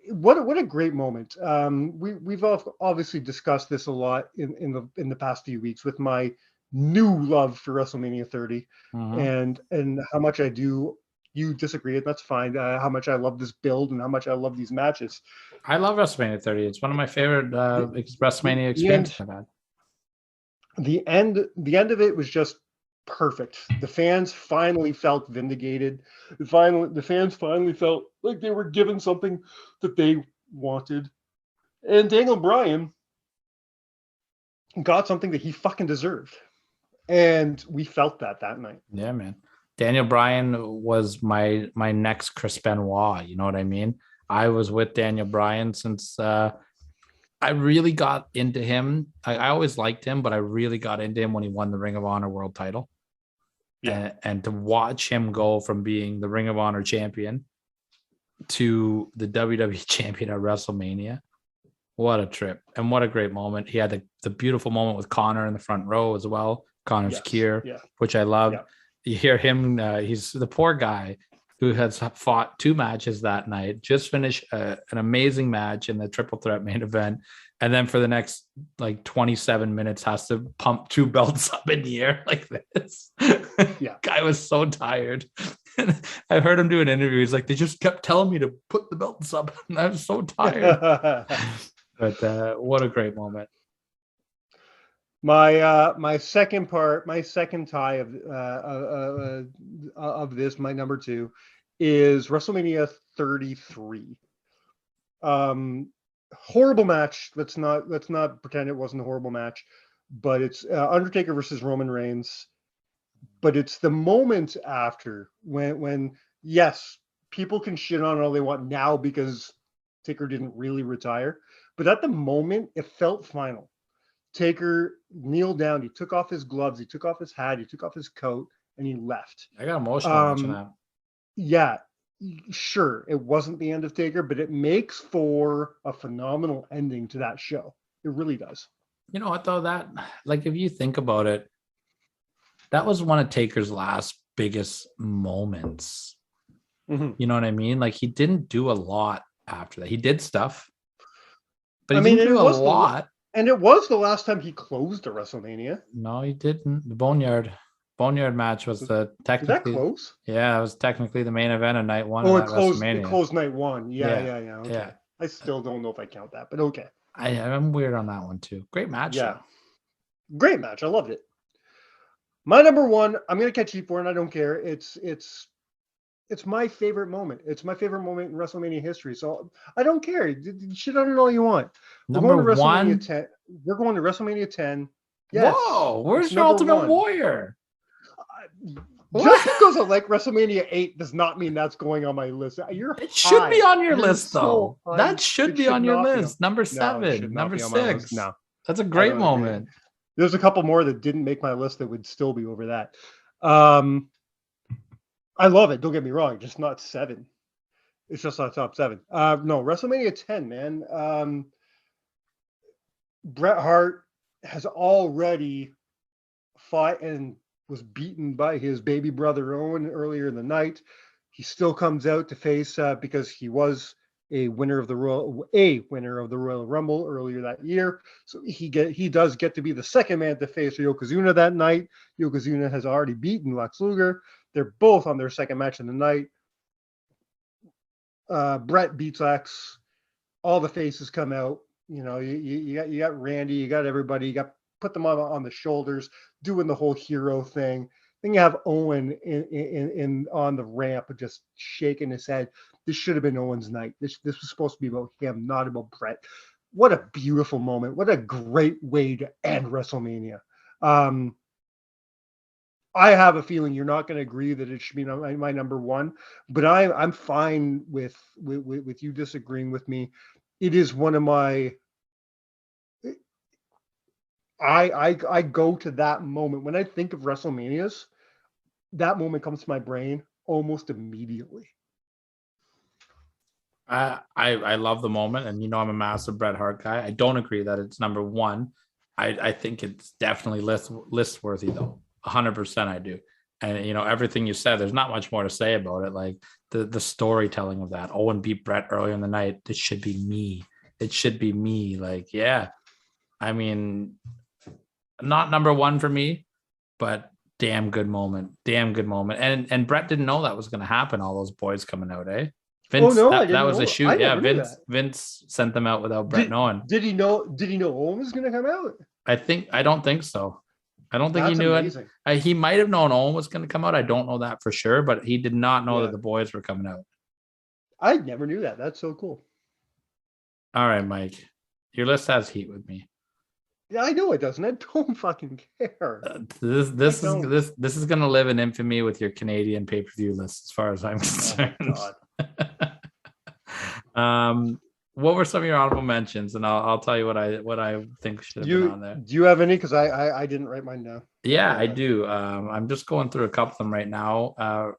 what a great moment. We've obviously discussed this a lot in the past few weeks with my new love for WrestleMania 30, and how much I do. You disagree, and that's fine. How much I love this build and how much I love these matches. I love WrestleMania 30. It's one of my favorite WrestleMania experiences I've had. The end of it was just perfect. The fans finally felt vindicated. The fans finally felt like they were given something that they wanted. And Daniel Bryan got something that he fucking deserved. And we felt that night. Yeah, man. Daniel Bryan was my next Chris Benoit. You know what I mean? I was with Daniel Bryan since I really got into him. I always liked him, but I really got into him when he won the Ring of Honor world title. Yeah. And to watch him go from being the Ring of Honor champion to the WWE champion at WrestleMania. What a trip. And what a great moment. He had the beautiful moment with Connor in the front row as well. Connor's cure, which I love. Yeah. You hear him, he's the poor guy. who has fought 2 matches that night, just finished an amazing match in the triple threat main event. And then for the next like 27 minutes has to pump 2 belts up in the air like this. Yeah. Guy was so tired. I heard him do an interview. He's like, they just kept telling me to put the belts up. And I was so tired. But what a great moment. My second tie of this, my number 2, is WrestleMania 33. Horrible match. Let's not pretend it wasn't a horrible match, but it's Undertaker versus Roman Reigns. But it's the moment after when yes, people can shit on all they want now because Taker didn't really retire, but at the moment it felt final. Taker kneeled down, he took off his gloves, he took off his hat, he took off his coat, and he left. I got emotional watching that. Yeah, sure, it wasn't the end of Taker, but it makes for a phenomenal ending to that show. It really does. You know what, though? That, like, if you think about it, that was one of Taker's last biggest moments. Mm-hmm. You know what I mean? Like, he didn't do a lot after that. He did stuff, but he didn't do a lot. And it was the last time he closed a WrestleMania. No, he didn't. The Boneyard match was the technically. Was that close? Yeah, it was technically the main event of night 1. Oh, of it that closed. WrestleMania. It closed night 1. Yeah. Okay. Yeah. I still don't know if I count that, but okay. I'm weird on that one too. Great match. Yeah, though. Great match. I loved it. My number 1, I'm gonna catch heat for, and I don't care. It's my favorite moment. It's my favorite moment in WrestleMania history. So I don't care. Shit on it all you want. Number we're going to WrestleMania 1. 10. We're going to WrestleMania 10. Yes. Whoa, where's your Ultimate 1. Warrior? Just because I like WrestleMania 8 does not mean that's going on my list. It should be on your list, though. So that should be on your list. Number 7, number 6. No, that's a great moment. Agree. There's a couple more that didn't make my list that would still be over that. I love it. Don't get me wrong. Just not 7. It's just not top 7. No, WrestleMania 10, man. Bret Hart has already fought and was beaten by his baby brother Owen earlier in the night. He still comes out to face because he was a winner of the Royal Rumble earlier that year. So he does get to be the second man to face Yokozuna that night. Yokozuna has already beaten Lex Luger. They're both on their second match of the night. Bret beats Lex. All the faces come out. You know, you got Randy, you got everybody. You got put them on the shoulders, doing the whole hero thing. Then you have Owen in on the ramp, just shaking his head. This should have been Owen's night. This was supposed to be about him, not about Bret. What a beautiful moment! What a great way to end WrestleMania. I have a feeling you're not going to agree that it should be my number 1, but I'm fine with you disagreeing with me. It is one of my. I go to that moment when I think of WrestleManias. That moment comes to my brain almost immediately. I love the moment, and you know I'm a massive Bret Hart guy. I don't agree that it's number 1. I think it's definitely list worthy though. 100% I do. And you know, everything you said, there's not much more to say about it. Like the storytelling of that. Owen beat Bret earlier in the night. It should be me. It should be me. Like, yeah. I mean, not number 1 for me, but damn good moment. Damn good moment. And Bret didn't know that was going to happen. All those boys coming out, eh? Vince, that was a shoot. Yeah, Vince sent them out without Bret knowing. Did he know Owen was going to come out? I don't think so. I don't think That's he knew amazing. it. He might have known Owen was going to come out. I don't know that for sure, but he did not know that the boys were coming out. I never knew that. That's so cool. All right, Mike. Your list has heat with me. Yeah, I know it doesn't. I don't fucking care. This is going to live in infamy with your Canadian pay-per-view list, as far as I'm concerned. Oh, God. What were some of your honorable mentions? And I'll tell you what I think should have been on there. Do you have any? Because I didn't write mine down. Yeah, I do. I'm just going through a couple of them right now.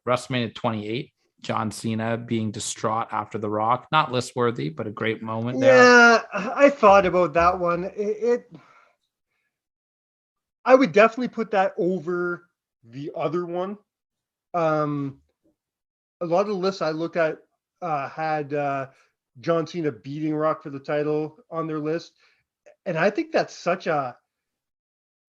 WrestleMania 28, John Cena being distraught after The Rock. Not list worthy, but a great moment there. Yeah, I thought about that one. I would definitely put that over the other one. a lot of the lists I looked at had John Cena beating Rock for the title on their list, and I think that's such a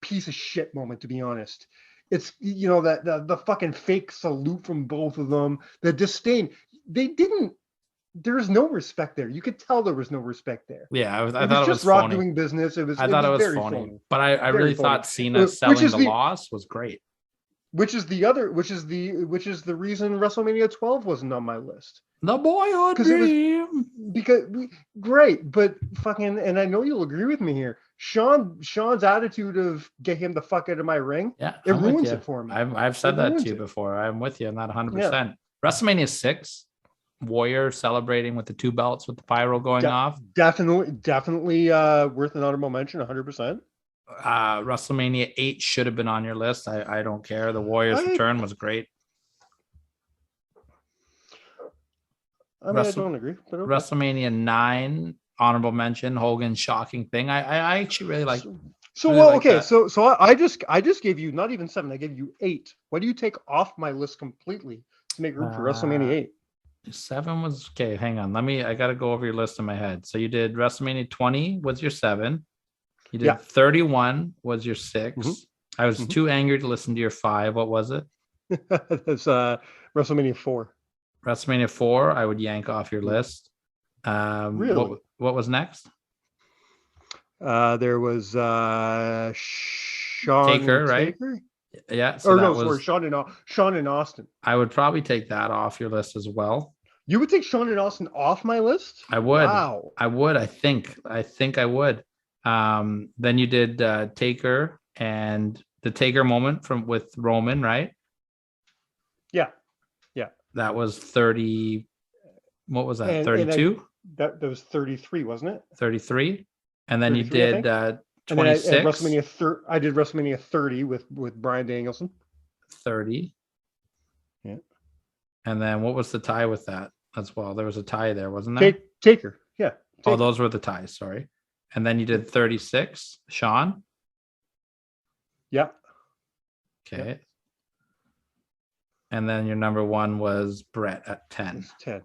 piece of shit moment, to be honest. It's, you know, that the fucking fake salute from both of them, the disdain. They didn't. There's no respect there. You could tell there was no respect there. Yeah, I It thought was it just was Rock phony. doing business. It was. I thought it was very phony, but I Very really phony. thought Cena Which selling is the the- loss was great. Which is the reason WrestleMania 12 wasn't on my list. The boyhood 'Cause it was- dream. Because great, but fucking, and I know you'll agree with me here. Sean's attitude of get him the fuck out of my ring, Yeah, it I'm with ruins you. it for me. I've said It that ruins to you it. before. I'm with you on that 100%. WrestleMania 6, Warrior celebrating with the 2 belts with the pyro going off. Definitely worth an honorable mention, 100%. WrestleMania 8 should have been on your list. I don't care. The Warriors return was great. I mean, I don't agree, but okay. WrestleMania 9, honorable mention, Hogan's shocking thing. I actually really like. So really well, like okay. that. So I just gave you not even 7. I gave you 8. What do you take off my list completely to make room for WrestleMania 8? 7 was okay. Hang on. I got to go over your list in my head. So you did WrestleMania 20 was your 7. You did 31 was your 6. Mm-hmm. I was too angry to listen to your 5. What was it? That's WrestleMania 4. WrestleMania 4. I would yank off your list. Really? What was next? There was Shawn Taker, right? Yeah. So Shawn and Austin. I would probably take that off your list as well. You would take Shawn and Austin off my list? I would. Wow. I would. I think I would. Then you did Taker and the Taker moment with Roman, right? Yeah. That was 30. What was that? 32? That was 33, wasn't it? 33. And then you 33, I did think. 26. And then I did WrestleMania 30 with Bryan Danielson. 30. Yeah. And then what was the tie with that as well? There was a tie there, wasn't there? Taker. Yeah. Taker. Oh, those were the ties. Sorry. And then you did 36. Sean. Yeah. Okay. Yeah. And then your number 1 was Brett at 10. 10.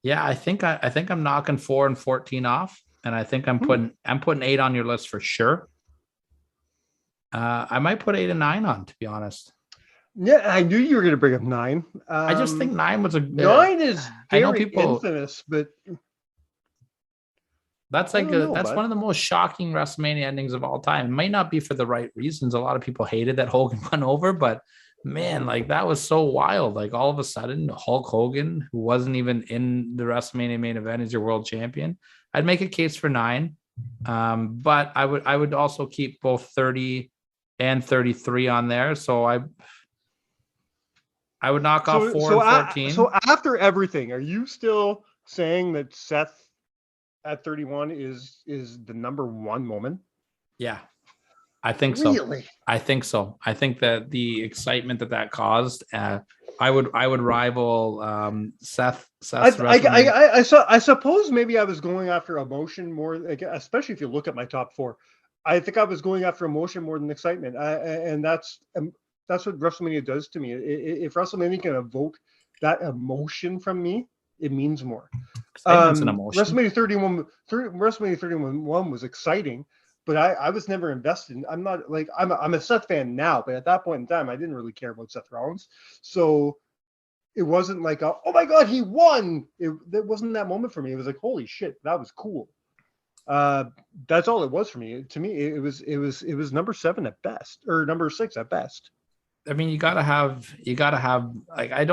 Yeah, I think I'm knocking 4 and 14 off, and I think I'm putting 8 on your list for sure. I might put 8 and 9 on, to be honest. Yeah, I knew you were going to bring up 9. I just think 9 was 9 is I know very people infamous, but that's one of the most shocking WrestleMania endings of all time. It might not be for the right reasons. A lot of people hated that Hogan went over, but man, like that was so wild. Like all of a sudden, Hulk Hogan, who wasn't even in the WrestleMania main event, is your world champion. I'd make a case for 9, but I would also keep both 30 and 33 on there. So I would knock off 4 and 14. So after everything, are you still saying that Seth at 31 is the number 1 moment? Yeah. I think so. Really? I think so. I think that the excitement that caused, I would rival Seth. I suppose maybe I was going after emotion more, especially if you look at my top 4. I think I was going after emotion more than excitement, and that's what WrestleMania does to me. If WrestleMania can evoke that emotion from me, it means more. An emotion. WrestleMania 31 was exciting. But I was never invested. I'm not like I'm a Seth fan now, but at that point in time, I didn't really care about Seth Rollins. So it wasn't like, oh my God, he won. It wasn't that moment for me. It was like, holy shit, that was cool. That's all it was for me. To me, it was number 7 at best, or number 6 at best. I mean, you gotta have like I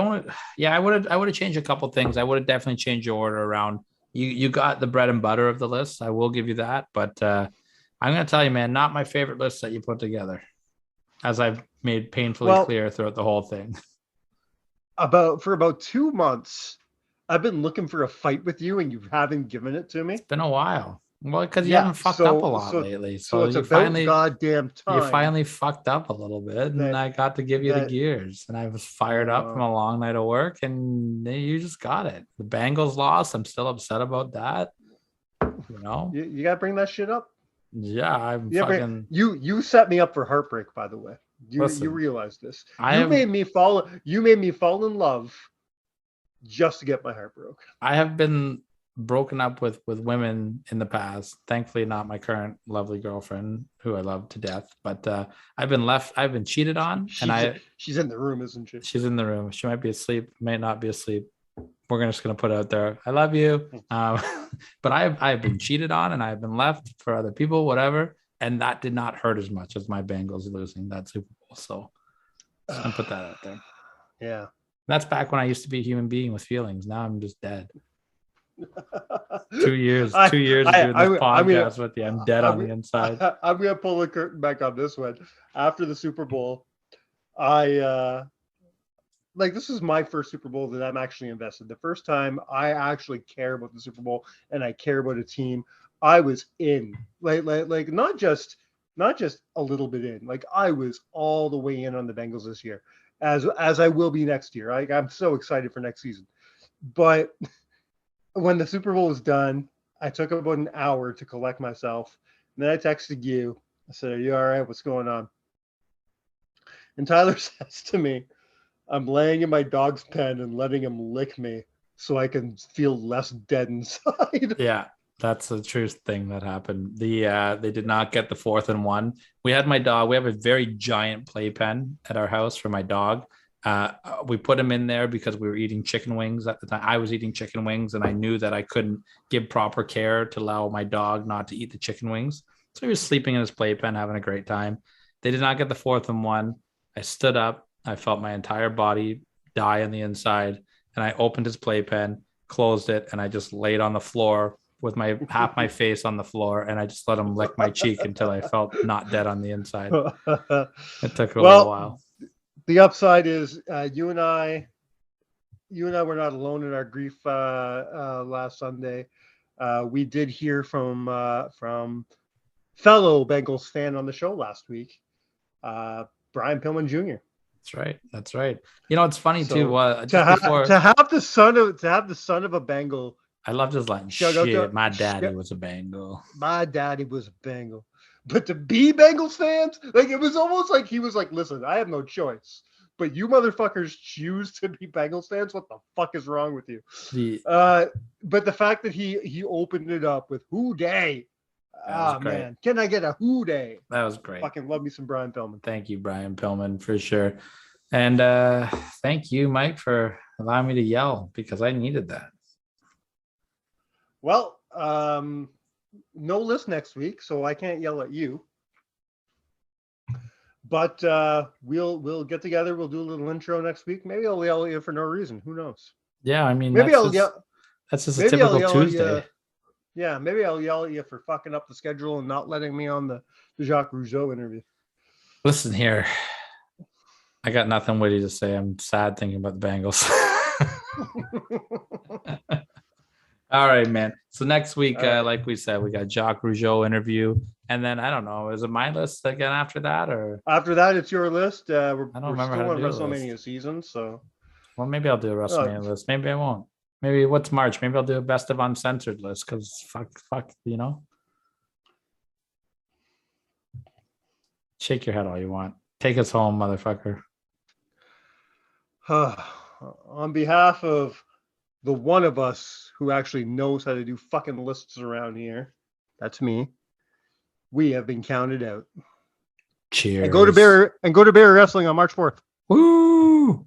would have changed a couple things. I would have definitely changed your order around. You got the bread and butter of the list. I will give you that, but I'm going to tell you, man, not my favorite list that you put together, as I've made painfully clear throughout the whole thing. For about 2 months, I've been looking for a fight with you, and you haven't given it to me. It's been a while. Well, because you haven't fucked up a lot lately. So it's you about goddamn time. You finally fucked up a little bit, and I got to give you the gears. And I was fired up from a long night of work, and you just got it. The Bengals lost. I'm still upset about that. You know? You got to bring that shit up. Yeah, You set me up for heartbreak, by the way. You Listen, realize this. I You have- made me fall. You made me fall in love just to get my heart broke. I have been broken up with women in the past. Thankfully, not my current lovely girlfriend, who I love to death. But I've been cheated on, She's in the room, isn't she? she's in the room. She might be asleep, may not be asleep. We're just gonna put it out there. I love you, but I've been cheated on, and I've been left for other people, whatever. And that did not hurt as much as my Bengals losing that Super Bowl. So just gonna put that out there. Yeah. That's back when I used to be a human being with feelings. Now I'm just dead. 2 years. 2 years of doing this podcast with you. I'm dead on the inside. I'm gonna pull the curtain back on this one. After the Super Bowl, I this is my first Super Bowl that I'm actually invested. The first time I actually care about the Super Bowl and I care about a team. I was in, like not just a little bit in. Like I was all the way in on the Bengals this year, as I will be next year. I'm so excited for next season. But when the Super Bowl was done, I took about an hour to collect myself. And then I texted you. I said, "Are you all right? What's going on?" And Tyler says to me, "I'm laying in my dog's pen and letting him lick me so I can feel less dead inside." Yeah, that's the truth thing that happened. They did not get the 4th and 1. We had my dog. We have a very giant playpen at our house for my dog. We put him in there because we were eating chicken wings at the time. I was eating chicken wings, and I knew that I couldn't give proper care to allow my dog not to eat the chicken wings. So he was sleeping in his playpen, having a great time. They did not get the 4th and 1. I stood up. I felt my entire body die on the inside, and I opened his playpen, closed it, and I just laid on the floor with half my face on the floor, and I just let him lick my cheek until I felt not dead on the inside. It took a little while. The upside is you and I were not alone in our grief last Sunday. We did hear from fellow Bengals fan on the show last week, Brian Pillman Jr. That's right. You know, it's funny too. To have the son of a Bengal. I love just like shit. My daddy was a Bengal. My daddy was a Bengal. But to be Bengals fans, like it was almost like he was like, "Listen, I have no choice, but you motherfuckers choose to be Bengals fans. What the fuck is wrong with you?" But the fact that he opened it up with "Who Day," man, can I get a "Who Day"? That was great. Fucking love me some Brian Pillman. Thank you, Brian Pillman, for sure. And thank you, Mike, for allowing me to yell because I needed that. Well, no list next week, so I can't yell at you. But we'll get together. We'll do a little intro next week. Maybe I'll yell at you for no reason. Who knows? Yeah, I mean, maybe that's just a typical Tuesday. Yeah, maybe I'll yell at you for fucking up the schedule and not letting me on the Jacques Rougeau interview. Listen here, I got nothing witty to say. I'm sad thinking about the Bengals. All right, man. So next week, like we said, we got Jacques Rougeau interview. And then, I don't know, is it my list again after that? Or after that, it's your list. We're still on WrestleMania season, so. Well, maybe I'll do a WrestleMania list. Maybe I won't. Maybe what's March? Maybe I'll do a best of uncensored list because fuck, you know? Shake your head all you want. Take us home, motherfucker. On behalf of the one of us who actually knows how to do fucking lists around here, that's me. We have been counted out. Cheers. And go to Barry Wrestling on March 4th. Woo!